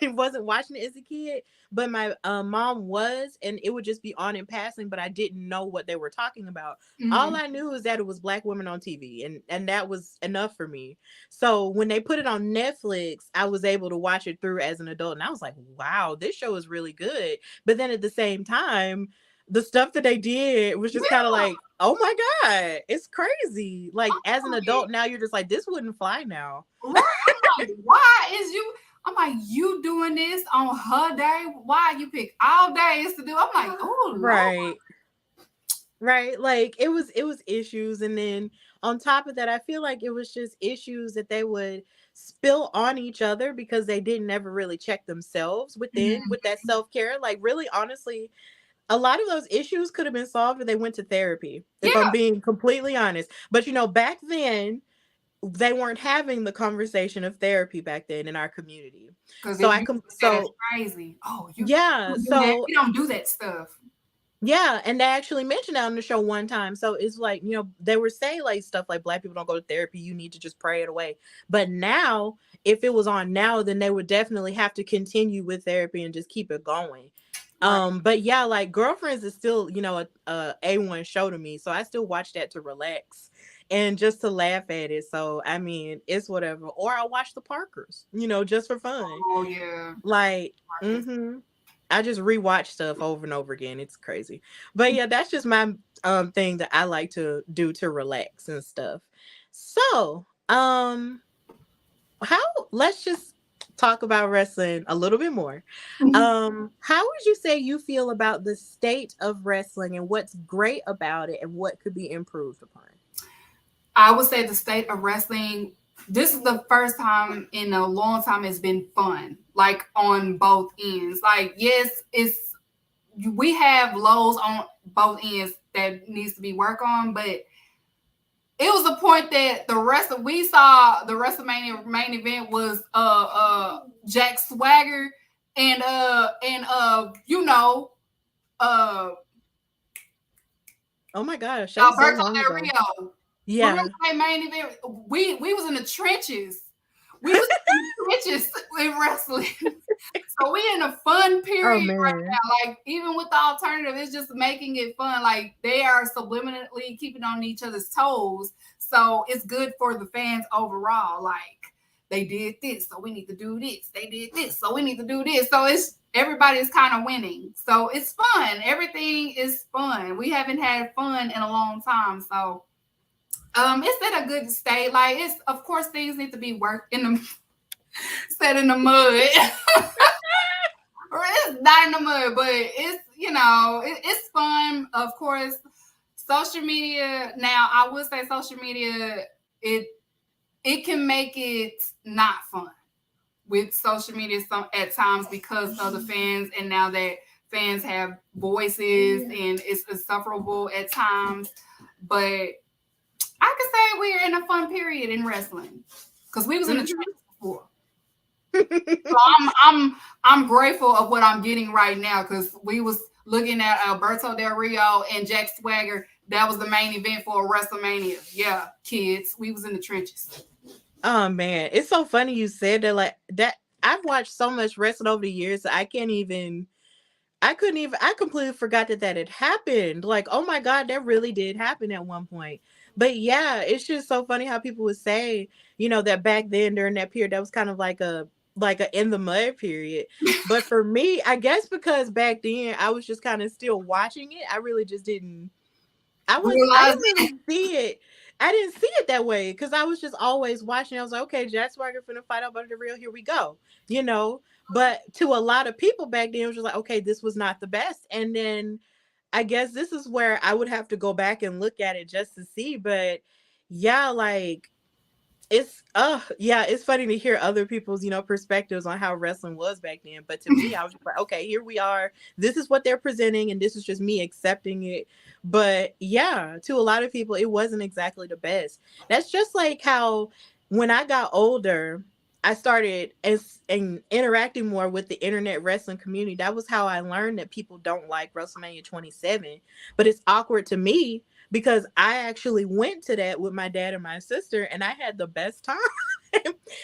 wasn't watching it as a kid, but my mom was, and it would just be on in passing, but I didn't know what they were talking about. All I knew is that it was black women on TV, and that was enough for me. So when they put it on Netflix, I was able to watch it through as an adult, and I was like, wow, this show is really good. But then at the same time, the stuff that they did was just kind of like, oh my God, it's crazy. Like, as an adult now, you're just like, this wouldn't fly now. Right? I'm like, why is you? I'm like, you doing this on her day? Why you pick all days to do? I'm like, oh, right. Right. Like, it was issues. And then on top of that, I feel like it was just issues that they would spill on each other because they didn't ever really check themselves within with that self-care. Like, really, honestly, a lot of those issues could have been solved if they went to therapy, if I'm being completely honest. But back then, they weren't having the conversation of therapy back then in our community. So that's crazy. Oh, you don't do that stuff. Yeah, and they actually mentioned that on the show one time. So it's like, they were saying like stuff like black people don't go to therapy, you need to just pray it away. But now, if it was on now, then they would definitely have to continue with therapy and just keep it going. Right. But yeah, like Girlfriends is still, a A1 show to me. So I still watch that to relax and just to laugh at it. So I mean, it's whatever. Or I watch the Parkers, just for fun. Oh yeah. Like, I just rewatch stuff over and over again. It's crazy. But yeah, that's just my thing that I like to do to relax and stuff. So, let's just talk about wrestling a little bit more. How would you say you feel about the state of wrestling and what's great about it and what could be improved upon? I would say the state of wrestling, this is the first time in a long time it's been fun, like on both ends. Like, yes, we have lows on both ends that needs to be worked on, but it was a point that we saw the WrestleMania main event was Jack Swagger and oh my gosh, Alberto Del Rio. Yeah. Main event, we was in the trenches. We was in the trenches in wrestling. So we in a fun period right now. Like, even with the alternative, it's just making it fun. Like, they are subliminally keeping on each other's toes. So it's good for the fans overall. Like, they did this, so we need to do this. They did this, so we need to do this. So everybody is kind of winning. So it's fun. Everything is fun. We haven't had fun in a long time. So it's at a good state. Like, of course things need to be worked set in the mud. Or it's not in the mud, but it's it's fun. Of course, social media. Now, I would say social media, it can make it not fun with social media at times because of the fans, and now that fans have voices and it's insufferable at times. But I could say we're in a fun period in wrestling because we was in the Mhm. trenches before. So I'm grateful of what I'm getting right now because we was looking at Alberto Del Rio and Jack Swagger. That was the main event for WrestleMania. Yeah, kids, we was in the trenches. Oh man, it's so funny you said that. Like that, I've watched so much wrestling over the years. I can't even. I couldn't even. I completely forgot that that had happened. Like, oh my god, that really did happen at one point. But yeah, it's just so funny how people would say, that back then during that period, that was kind of like a in the mud period. But for me, I guess because back then I was just kind of still watching it. I really just didn't. I Realize didn't really see it. I didn't see it that way because I was just always watching. I was like, okay, Jack Swagger finna fight out under the real. Here we go, you know. But to a lot of people back then, it was just like, okay, this was not the best. And then I guess this is where I would have to go back and look at it just to see. But yeah, like yeah, it's funny to hear other people's, perspectives on how wrestling was back then. But to me, I was just like, okay, here we are. This is what they're presenting, and this is just me accepting it. But yeah, to a lot of people, it wasn't exactly the best. That's just like how when I got older, I started and interacting more with the internet wrestling community. That was how I learned that people don't like WrestleMania 27. But it's awkward to me because I actually went to that with my dad and my sister, and I had the best time.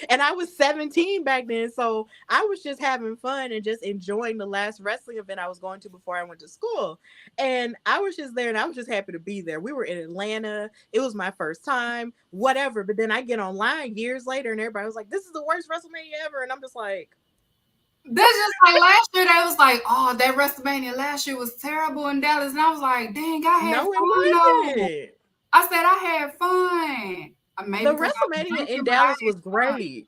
And I was 17 back then, so I was just having fun and just enjoying the last wrestling event I was going to before I went to school. And I was just there, and I was just happy to be there. We were in Atlanta. It was my first time, whatever. But then I get online years later, and everybody was like, "This is the worst WrestleMania ever," and I'm just like, that's just like last year. They was like, "Oh, that WrestleMania last year was terrible in Dallas," and I was like, "Dang, I had "No, it fun though." wasn't." I said I had fun. Maybe The because I was WrestleMania in drinking, but I Dallas was had fun. great.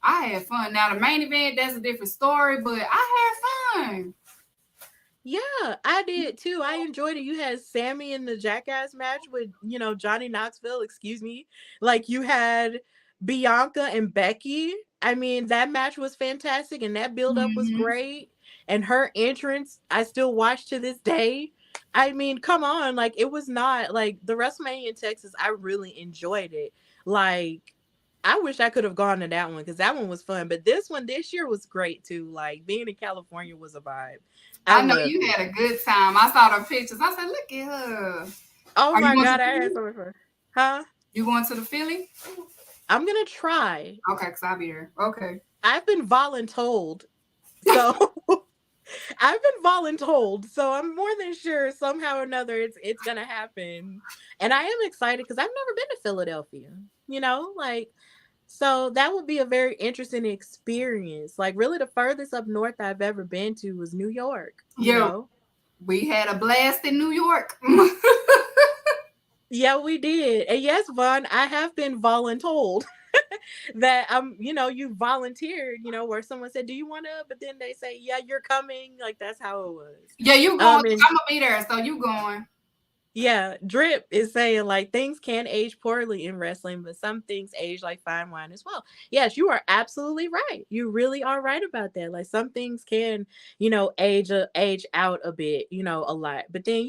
I had fun. Now the main event, that's a different story, but I had fun. Yeah, I did too. I enjoyed it. You had Sammy in the Jackass match with, Johnny Knoxville, excuse me. Like you had Bianca and Becky. I mean, that match was fantastic and that build up was Mm-hmm. great. And her entrance, I still watch to this day. I mean, come on, like it was not like the WrestleMania in Texas, I really enjoyed it. Like I wish I could have gone to that one because that one was fun. But this one this year was great too. Like being in California was a vibe. I I know loved you it. had a good time. I saw the pictures. I said, "Look at her." Oh Are you my going to god, I had Philly? so much fun. Huh? You going to the Philly? I'm gonna try. Okay, cause I'll be there. Okay. I've been voluntold. So I've been voluntold. So I'm more than sure somehow or another it's gonna happen. And I am excited because I've never been to Philadelphia. Like so that would be a very interesting experience. Like really the furthest up north I've ever been to was New York. Yo, we had a blast in New York. Yeah, we did. And yes, Vaughn, I have been voluntold. That you volunteered, where someone said, "Do you want to?" But then they say, "Yeah, you're coming." Like that's how it was. Yeah, you going? And I'm gonna be there, so you going? yeah, Drip is saying like things can age poorly in wrestling, but some things age like fine wine as well. Yes, you are absolutely right. You really are right about that. Like some things can, age out a bit, a lot. But then,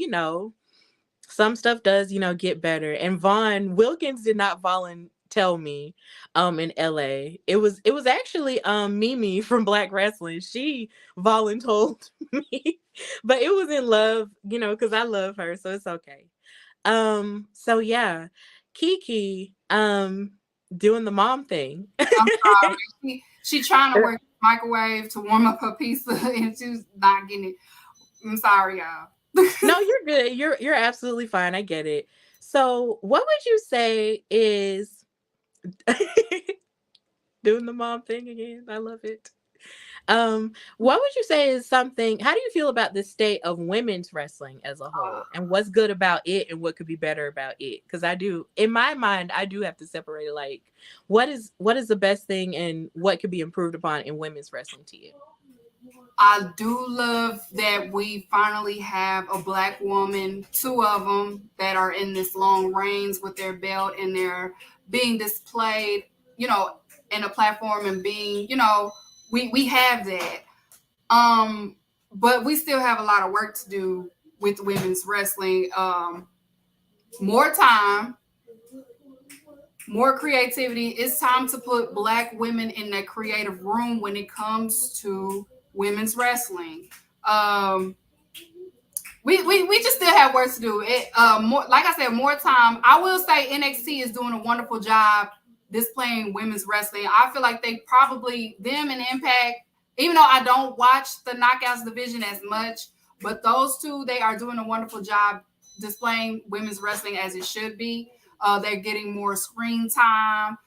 some stuff does, get better. And Vaughn Wilkins did not tell me in LA. It was actually Mimi from Black Wrestling. She voluntold me. But it was in love, because I love her, so it's okay. So yeah. Kiki doing the mom thing. I'm sorry. She trying to work the microwave to warm up her pizza, and she's not getting it. I'm sorry, y'all. No, you're good. You're absolutely fine. I get it. So what would you say is doing the mom thing again? I love it. What would you say is something, how do you feel about the state of women's wrestling as a whole? And what's good about it and what could be better about it? Because I do, in my mind, I do have to separate it. Like, what is the best thing and what could be improved upon in women's wrestling to you? I do love that we finally have a black woman, two of them that are in this long reigns with their belt and they're being displayed, in a platform and being, we have that. But we still have a lot of work to do with women's wrestling. More time, more creativity. It's time to put Black women in that creative room when it comes to women's wrestling. Um, we just still have work to do. It more, like I said, more time. I will say NXT is doing a wonderful job displaying women's wrestling. I feel like they probably them and Impact, even though I don't watch the Knockouts division as much, but those two they are doing a wonderful job displaying women's wrestling as it should be. They're getting more screen time,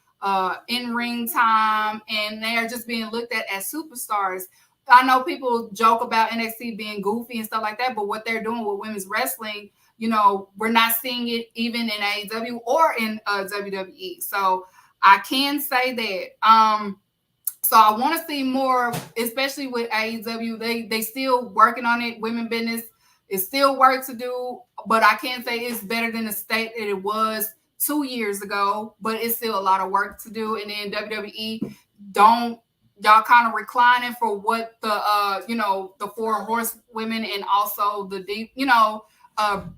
in ring time, and they are just being looked at as superstars. I know people joke about NXT being goofy and stuff like that, but what they're doing with women's wrestling, we're not seeing it even in AEW or in WWE. So I can say that. So I want to see more, especially with AEW. They still working on it. Women business is still work to do, but I can't say it's better than the state that it was 2 years ago. But it's still a lot of work to do. And then WWE don't y'all kind of reclining for what the four horsewomen and also the deep the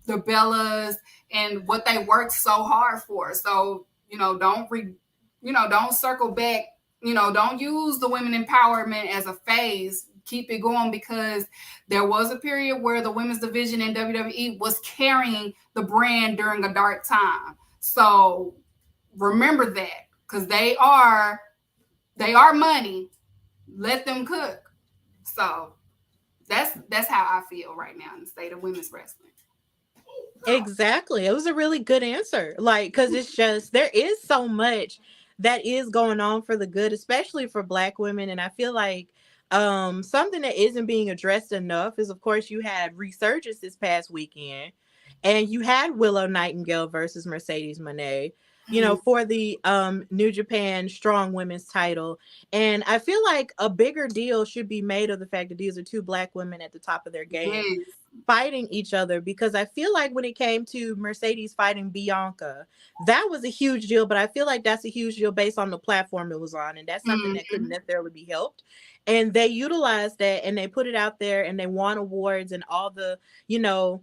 Bellas and what they worked so hard for. So don't circle back. Don't use the women empowerment as a phase. Keep it going, because there was a period where the women's division in WWE was carrying the brand during a dark time. So remember that, because they are money. Let them cook. So that's how I feel right now in the state of women's wrestling. Exactly. It was a really good answer. Like, because it's just, there is so much that is going on for the good, especially for Black women. And I feel like something that isn't being addressed enough is, of course, you had Resurgence this past weekend, and you had Willow Nightingale versus Mercedes Moné, Mm-hmm. for the New Japan Strong Women's title. And I feel like a bigger deal should be made of the fact that these are two Black women at the top of their game Yes. fighting each other, because I feel like when it came to Mercedes fighting Bianca, that was a huge deal, but I feel like that's a huge deal based on the platform it was on, and that's something that couldn't Mm-hmm. necessarily be helped. And they utilized that and they put it out there and they won awards and all the, you know,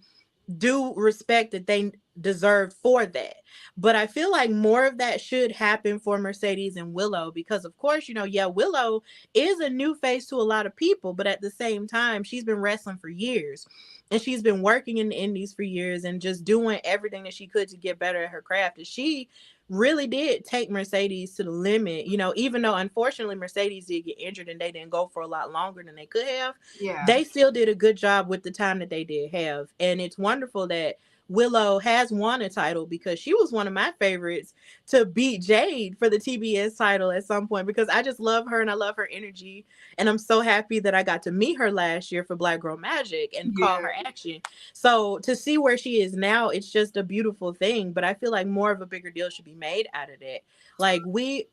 due respect that they deserved for that. But I feel like more of that should happen for Mercedes and Willow, because of course, yeah, Willow is a new face to a lot of people, but at the same time, she's been wrestling for years and she's been working in the indies for years and just doing everything that she could to get better at her craft. And she really did take Mercedes to the limit, even though unfortunately Mercedes did get injured and they didn't go for a lot longer than they could have. Yeah. They still did a good job with the time that they did have. And it's wonderful that Willow has won a title, because she was one of my favorites to beat Jade for the TBS title at some point, because I just love her and I love her energy. And I'm so happy that I got to meet her last year for Black Girl Magic and call Yeah. her action. So to see where she is now, it's just a beautiful thing. But I feel like more of a bigger deal should be made out of that. Like we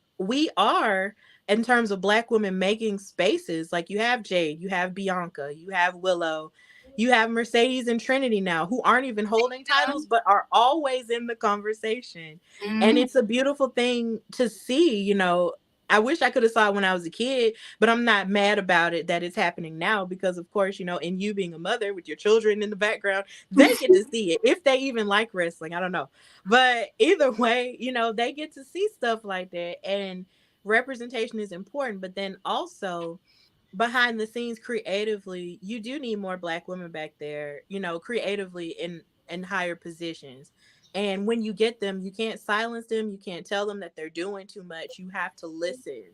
are, in terms of Black women making spaces, like you have Jade, you have Bianca, you have Willow, you have Mercedes and Trinity now, who aren't even holding titles, but are always in the conversation. And Mm-hmm. it's a beautiful thing to see. I wish I could have saw it when I was a kid, but I'm not mad about it that it's happening now, because of course, in you being a mother with your children in the background, they get to see it. If they even like wrestling, I don't know. But either way, they get to see stuff like that. And representation is important, but then also behind the scenes creatively, you do need more Black women back there, creatively in higher positions. And when you get them, you can't silence them, you can't tell them that they're doing too much. You have to listen.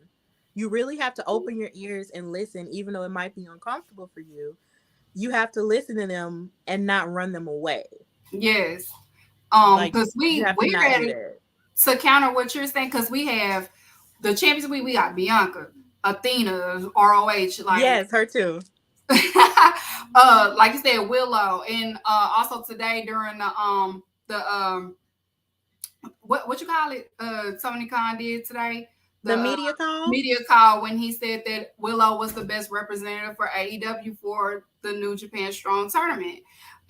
You really have to open your ears and listen, even though it might be uncomfortable for you. You have to listen to them and not run them away. Yes. Like, Because you have to we're not do ready that. to counter what you're saying, because we have the champions. We got Bianca, Athena, ROH, like Yes, her too. like you said, Willow, and also today during the what you call it, Tony Khan did today, The the media call. media call, when he said that Willow was the best representative for AEW for the New Japan Strong tournament.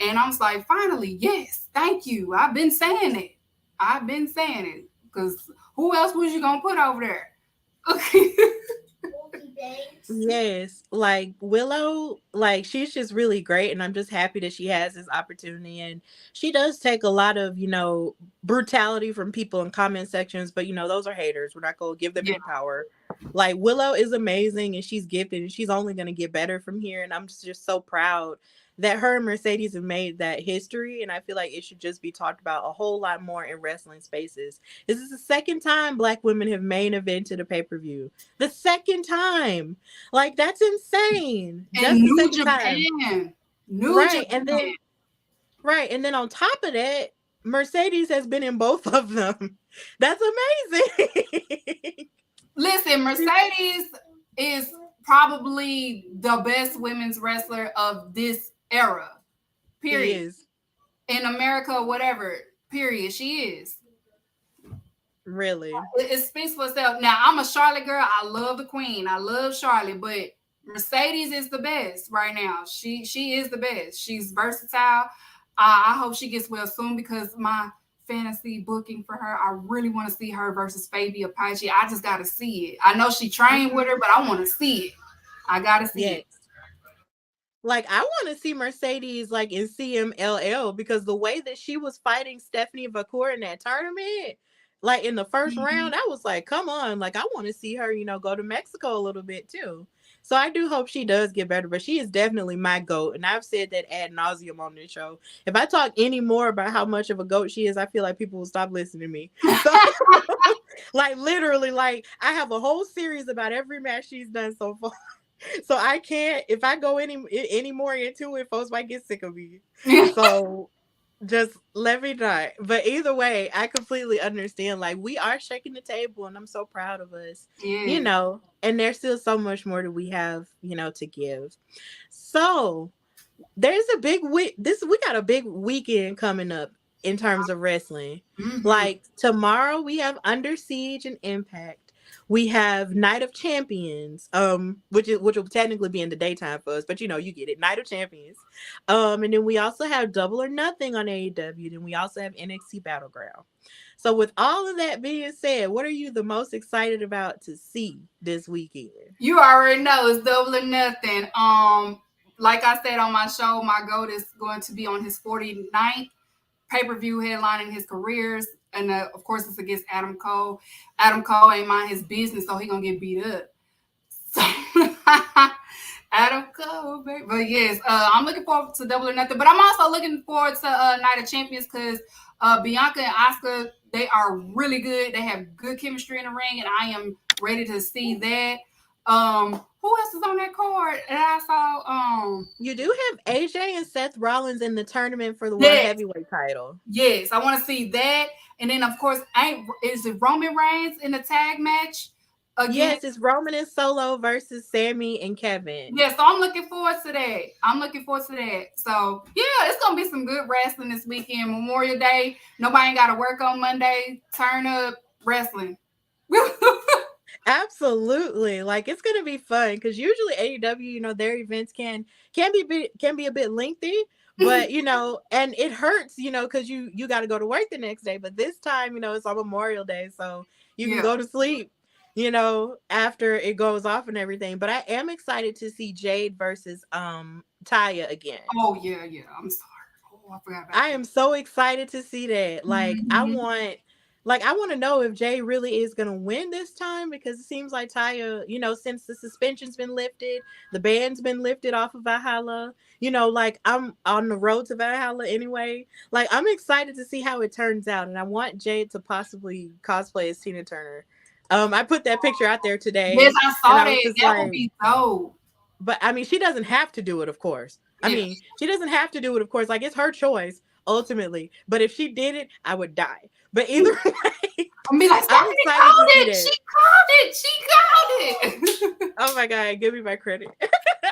And I was like, finally, yes, thank you. I've been saying it, because who else was you gonna put over there? Okay. Yes, like Willow, like she's just really great, and I'm just happy that she has this opportunity. And she does take a lot of, brutality from people in comment sections, but those are haters. We're not gonna give them Yeah. any power. Like Willow is amazing and she's gifted and she's only gonna get better from here. And I'm just so proud that her and Mercedes have made that history. And I feel like it should just be talked about a whole lot more in wrestling spaces. This is the second time Black women have main evented a pay-per-view. The second time. Like that's insane. And Just the New second time. Japan. New Right. And Japan. then on top of that, Mercedes has been in both of them. That's amazing. Listen, Mercedes is probably the best women's wrestler of this era. She Period. is. In America, whatever. Period. She is. Really. It speaks for itself. Now, I'm a Charlotte girl. I love the queen. I love Charlotte, but Mercedes is the best right now. She is the best. She's versatile. I hope she gets well soon because my fantasy booking for her, I really want to see her versus Fabi Apache. I just got to see it. I know she trained with her, but I want to see it. I got to see Yes. it. Like I want to see Mercedes like in CMLL because the way that she was fighting Stephanie Vacour in that tournament, like in the 1st round, I was like, come on, like I want to see her, go to Mexico a little bit too. So I do hope she does get better, but she is definitely my GOAT. And I've said that ad nauseum on this show. If I talk any more about how much of a GOAT she is, I feel like people will stop listening to me. So like literally, like I have a whole series about every match she's done so far. So I can't, if I go any more into it, folks might get sick of me. So just let me not. But either way, I completely understand. Like we are shaking the table, and I'm so proud of us. Yeah. And there's still so much more that we have, to give. So there's a big week. We got a big weekend coming up in terms of wrestling. Mm-hmm. Like tomorrow we have Under Siege and Impact. We have Night of Champions, which will technically be in the daytime for us, but you get it. Night of Champions. And then we also have Double or Nothing on AEW. Then we also have NXT Battleground. So with all of that being said, what are you the most excited about to see this weekend? You already know it's Double or Nothing. Like I said on my show, my GOAT is going to be on his 49th pay-per-view headlining his careers. And of course, it's against Adam Cole. Adam Cole ain't mind his business, so he gonna get beat up. So Adam Cole, baby. But yes, I'm looking forward to Double or Nothing. But I'm also looking forward to Night of Champions because Bianca and Asuka, they are really good. They have good chemistry in the ring, and I am ready to see that. Who else is on that card? And I saw you do have AJ and Seth Rollins in the tournament for the World Heavyweight title. Yes, I want to see that. And then of course, is it Roman Reigns in the tag match? Yes, it's Roman and Solo versus Sammy and Kevin. Yeah, so I'm looking forward to that. So yeah, it's gonna be some good wrestling this weekend. Memorial Day. Nobody ain't gotta work on Monday. Turn up wrestling. Absolutely. Like it's gonna be fun because usually AEW, their events can be a bit lengthy, but and it hurts, because you got to go to work the next day. But this time, it's on Memorial Day, so you can go to sleep, after it goes off and everything. But I am excited to see Jade versus Taya again. Oh yeah. I'm sorry. Oh, I forgot about that. I am so excited to see that. Like I want to know if Jay really is going to win this time because it seems like Taya, since the suspension's been lifted, the ban's been lifted off of Valhalla, like I'm on the road to Valhalla anyway. Like I'm excited to see how it turns out. And I want Jade to possibly cosplay as Tina Turner. I put that picture out there today. Yes, I saw that. That would be dope. But I mean, she doesn't have to do it, of course. She doesn't have to do it, of course. Like it's her choice ultimately. But if she did it, I would die. But either way, I'm excited to see that. She called it. Oh my God, give me my credit.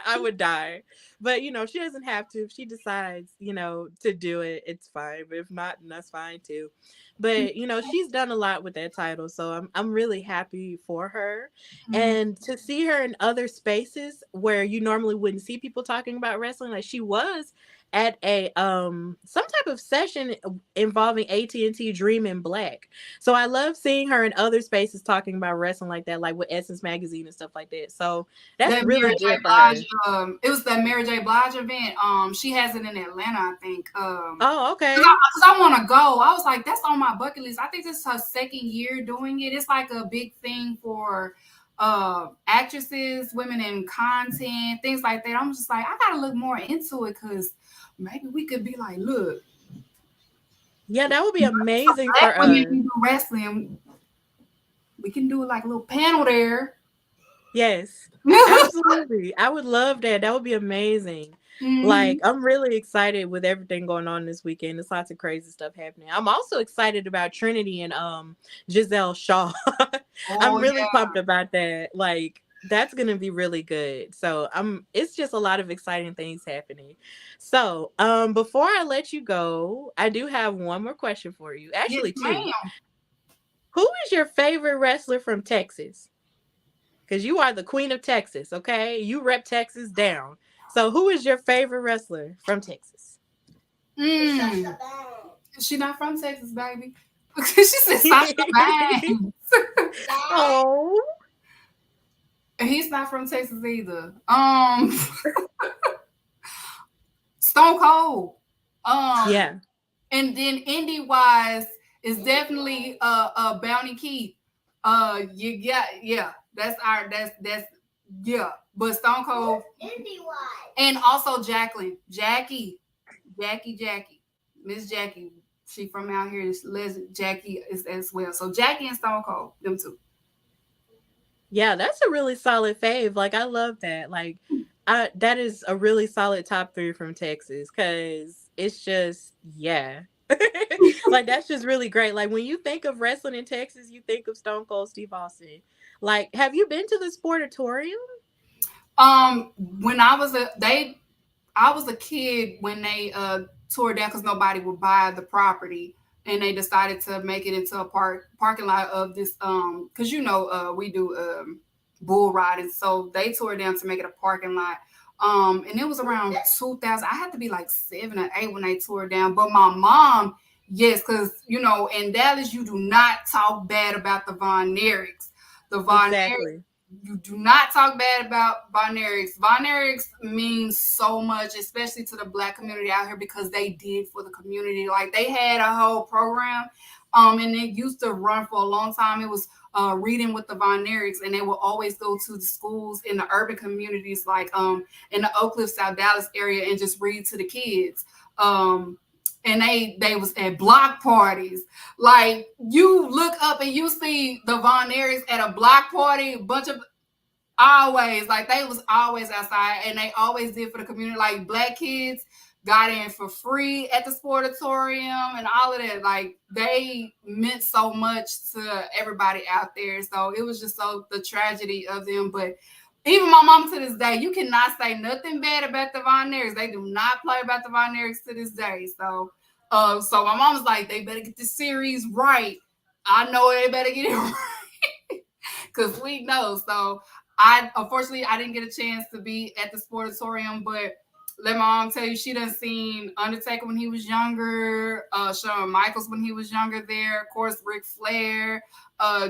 I would die. But she doesn't have to. If she decides, to do it, it's fine. But if not, then that's fine too. But she's done a lot with that title, so I'm really happy for her. Mm-hmm. And to see her in other spaces where you normally wouldn't see people talking about wrestling, like she was at a some type of session involving AT&T Dream in Black. So I love seeing her in other spaces talking about wrestling like that, like with Essence Magazine and stuff like that. So that's That really Mary J. good for Blige, her. it was that Mary J. Blige event. She has it in Atlanta, I think. Oh, Cause okay. I want to go. I was like, that's on my bucket list. I think this is her second year doing it. It's like a big thing for actresses, women in content, things like that. I'm just like, I gotta look more into it because maybe we could be like, look, Yeah, that would be some amazing black for women us. can do wrestling. We can do like a little panel there. Yes, absolutely. I would love that. That would be amazing. Like, Hmm. I'm really excited with everything going on this weekend. There's lots of crazy stuff happening. I'm also excited about Trinity and Giselle Shaw. I'm Oh really yeah. pumped about that. Like, that's gonna be really good. So it's just a lot of exciting things happening. So, before I let you go, I do have one more question for you. Yes, Actually, two. ma'am. Who is your favorite wrestler from Texas? Because you are the queen of Texas, okay? You rep Texas down. So who is your favorite wrestler from Texas? Mm. She not from Texas, baby. She said Sasha Banks. Oh. He's not from Texas either. Stone Cold. Um, Yeah, and then indie wise is definitely Bounty Keith. You got yeah. That's yeah. But Stone Cold and also Jackie, Miss Jackie. She from out here. Jackie is as well. So Jackie and Stone Cold, them two. yeah, that's a really solid fave. Like, I love that. Like, that is a really solid top three from Texas because it's just, yeah. Like, that's just really great. Like, when you think of wrestling in Texas, you think of Stone Cold Steve Austin. Like, have you been to the Sportatorium? When I was a kid when they tore down because nobody would buy the property, and they decided to make it into a parking lot of this because we do bull riding, so they tore it down to make it a parking lot. And it was around 2000. I had to be like 7 or 8 when they tore it down. But my mom, yes, because in Dallas you do not talk bad about the Von Erichs. The Von Erichs, Exactly. you do not talk bad about Von Erichs. Von Erichs means so much, especially to the Black community out here because they did for the community. Like they had a whole program, and it used to run for a long time. It was reading with the Von Erichs, and they will always go to the schools in the urban communities, like in the Oak Cliff, South Dallas area, and just read to the kids. And they was at block parties. Like you look up and you see the Von Erichs at a block party, a bunch of always like they was always outside, and they always did for the community. Like Black kids got in for free at the Sportatorium and all of that. Like they meant so much to everybody out there. So it was just so the tragedy of them. But even my mom to this day, you cannot say nothing bad about the Von Erichs. They do not play about the Von Erichs to this day. So my mom was like, they better get this series right. I know they better get it right because we know. So I unfortunately I didn't get a chance to be at the Sportatorium, but let my mom tell you, she done seen Undertaker when he was younger, Shawn Michaels when he was younger there, of course, Ric Flair,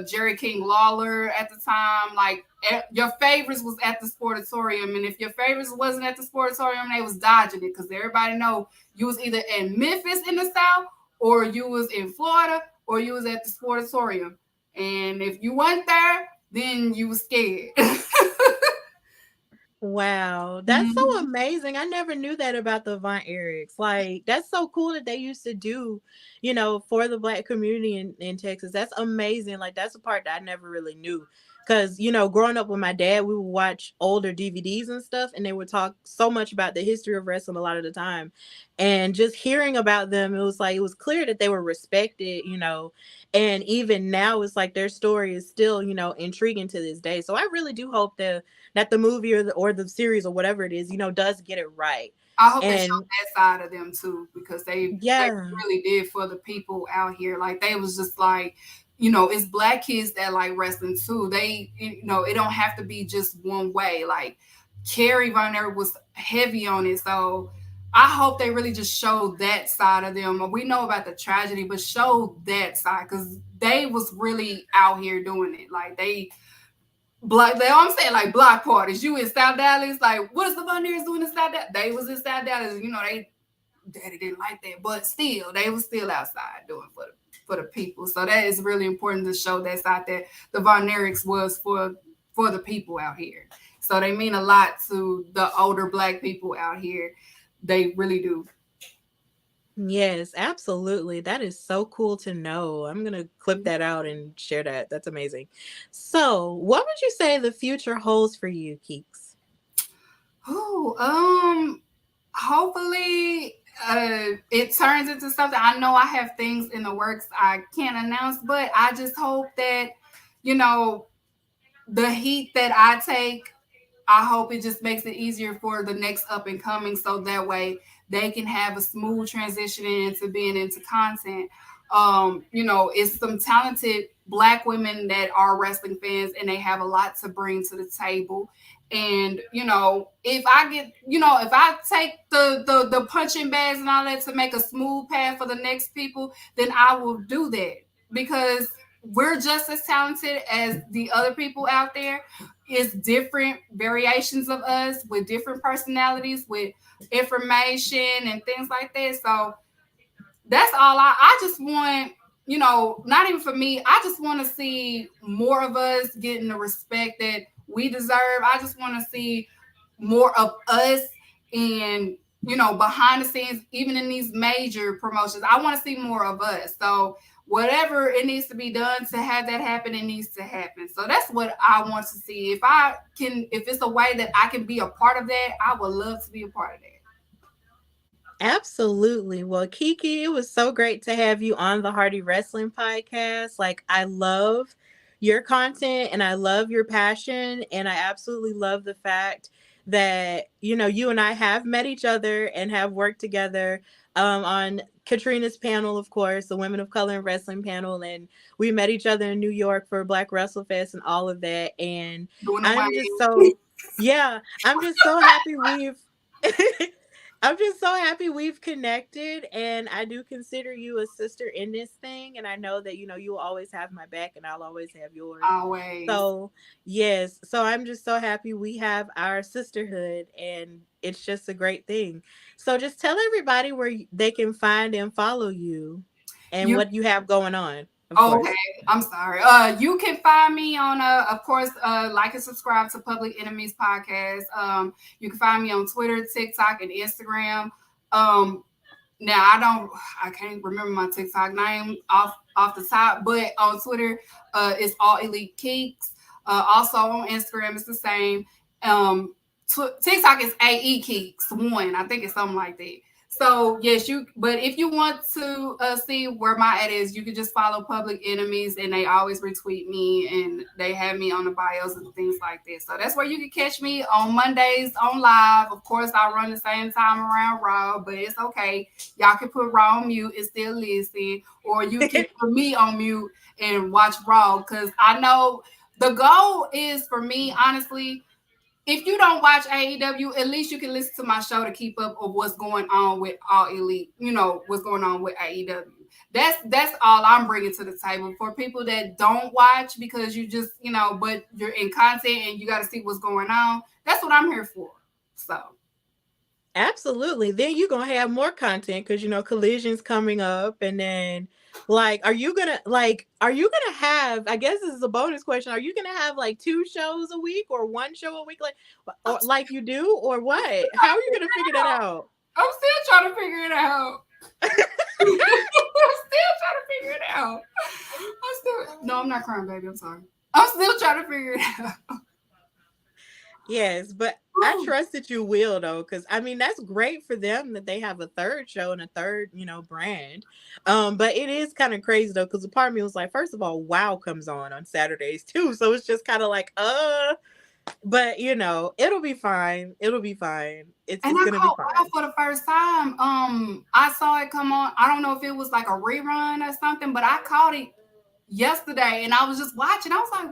Jerry King Lawler at the time. Like your favorites was at the Sportatorium, and if your favorites wasn't at the Sportatorium, they was dodging it because everybody know you was either in Memphis in the South, or you was in Florida, or you was at the Sportatorium. And if you weren't there, then you was scared. Wow, that's so Mhm. amazing. I never knew that about the Von Erichs. Like, that's so cool that they used to do, for the Black community in Texas. That's amazing. Like, that's a part that I never really knew. Because, growing up with my dad, we would watch older DVDs and stuff, and they would talk so much about the history of wrestling a lot of the time. And just hearing about them, it was clear that they were respected. And even now, it's like their story is still, intriguing to this day. So I really do hope that the movie or the series or whatever it is, does get it right. I hope they show And that side of them too, because they yeah, really did for the people out here. Like they was just like, it's Black kids that like wrestling too. They, it don't have to be just one way. Like Carrie Von Erich was heavy on it, so I hope they really just show that side of them. We know about the tragedy, but show that side because they was really out here doing it. Like they I'm saying like block parties. You in South Dallas, like what is the Buccaneers doing in South Dallas? They was in South Dallas, Daddy didn't like that, but still, they was still outside doing for the people. So that is really important to show that side that the Von Erichs was for the people out here. So they mean a lot to the older Black people out here. They really do. Yes, absolutely. That is so cool to know. I'm going to clip that out and share that. That's amazing. So, what would you say the future holds for you, Keeks? Oh, hopefully it turns into something. I know I have things in the works I can't announce, but I just hope that, you know, the heat that I take, I hope it just makes it easier for the next up and coming so that way they can have a smooth transition into being into content. It's some talented Black women that are wrestling fans and they have a lot to bring to the table. And if I take the punching bags and all that to make a smooth path for the next people, then I will do that because we're just as talented as the other people out there. It's different variations of us with different personalities, with information and things like that. So that's all I just want, not even for me. I just want to see more of us getting the respect that we deserve. I just want to see more of us and, behind the scenes, even in these major promotions. I want to see more of us. So whatever it needs to be done to have that happen, it needs to happen. So that's what I want to see. If it's a way that I can be a part of that, I would love to be a part of that. Absolutely. Well, Kiki, it was so great to have you on the Hardy Wrestling Podcast. Like, I love your content and I love your passion. And I absolutely love the fact that, you and I have met each other and have worked together on Katrina's panel, of course, the Women of Color in Wrestling panel. And we met each other in New York for Black Wrestle Fest and all of that. And Doing I'm just so, yeah, I'm just so happy we've. I'm just so happy we've connected, and I do consider you a sister in this thing. And I know that you will always have my back, and I'll always have yours. always. So yes, so I'm just so happy we have our sisterhood, and it's just a great thing. So just tell everybody where they can find and follow you, and You what you have going on. Of Okay, course. I'm sorry. You can find me on, of course, like and subscribe to Public Enemies Podcast. You can find me on Twitter, TikTok, and Instagram. Now I can't remember my TikTok name off the top, but on Twitter, it's AllEliteKeeks. Also on Instagram, it's the same. TikTok is AEKeeks1. I think it's something like that. So yes, but if you want to see where my ad is, you can just follow Public Enemies, and they always retweet me, and they have me on the bios and things like that. So that's where you can catch me on Mondays on live. Of course, I run the same time around Raw, but it's okay. Y'all can put Raw on mute and still listen, or you can put me on mute and watch Raw, because I know the goal is for me, honestly. If you don't watch AEW, at least you can listen to my show to keep up of what's going on with All Elite. What's going on with AEW. That's all I'm bringing to the table for people that don't watch because you just but you're in content and you got to see what's going on. That's what I'm here for. So. Absolutely. Then you're gonna have more content because Collision's coming up, and then are you gonna have, I guess this is a bonus question, are you gonna have like 2 shows a week or 1 show a week, or like you do, or what? How are you gonna figure that out? I'm still trying to figure it out. I'm still trying to figure it out. No, I'm not crying, baby. I'm sorry. I'm still trying to figure it out. Yes, but I trust that you will, though, because I mean that's great for them that they have a 3rd show and a 3rd, brand. But it is kind of crazy though, because a part of me was like, first of all, WoW comes on Saturdays too, so it's just kind of like, but it'll be fine. It'll be fine. It's gonna be fine. WoW for the first time. I saw it come on. I don't know if it was like a rerun or something, but I caught it yesterday, and I was just watching. I was like,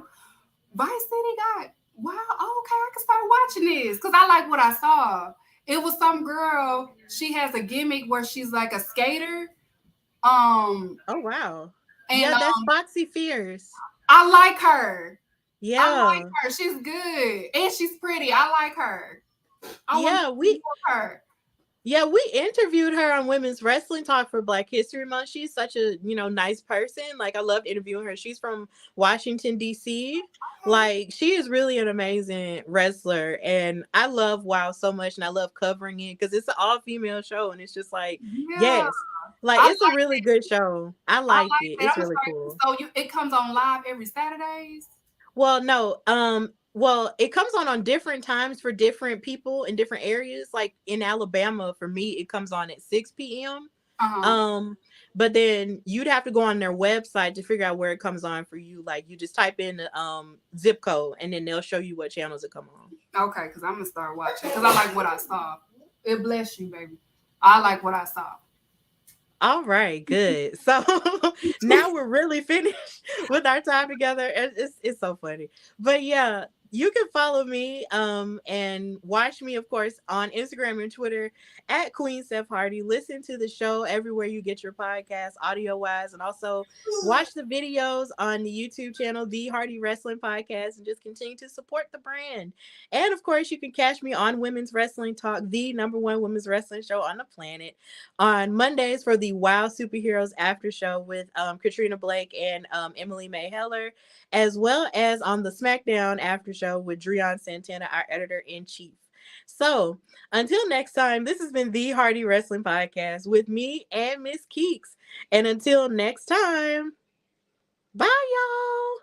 Vice City got. Wow, okay, I can start watching this because I like what I saw. It was some girl. She has a gimmick where she's like a skater. Oh wow. And Yeah, that's Foxy Fierce. I like her. I like Yeah. her. She's good and she's pretty. I like her. I want Yeah, to we support her. Yeah, we interviewed her on Women's Wrestling Talk for Black History Month. She's such a, nice person. Like I loved interviewing her. She's from Washington D.C. Okay. Like she is really an amazing wrestler and I love WoW so much and I love covering it cuz it's an all-female show and it's just like, Yeah, yes. Like I it's a like really good show. I I like like it. that. It's I'm just really like, cool. so it comes on live every Saturdays. Well, no. Well, it comes on different times for different people in different areas. Like in Alabama, for me, it comes on at 6 p.m. Uh-huh. Um, but then you'd have to go on their website to figure out where it comes on for you. Like you just type in the zip code and then they'll show you what channels it come on. Okay, because I'm gonna start watching because I like what I saw. It bless you, baby. I like what I saw. All right, good. So now we're really finished with our time together. It's so funny. But yeah, you can follow me and watch me, of course, on Instagram and Twitter at Queen Steph Hardy. Listen to the show everywhere you get your podcast, audio wise, and also watch the videos on the YouTube channel, The Hardy Wrestling Podcast, and just continue to support the brand. And of course, you can catch me on Women's Wrestling Talk, the number one women's wrestling show on the planet, on Mondays for the Wow Superheroes After Show with Katrina Blake and Emily May Heller, as well as on the SmackDown After Show with Dreon Santana, our editor in chief. So until next time, this has been the Hardy Wrestling Podcast with me and Miss Keeks. And until next time, bye, y'all.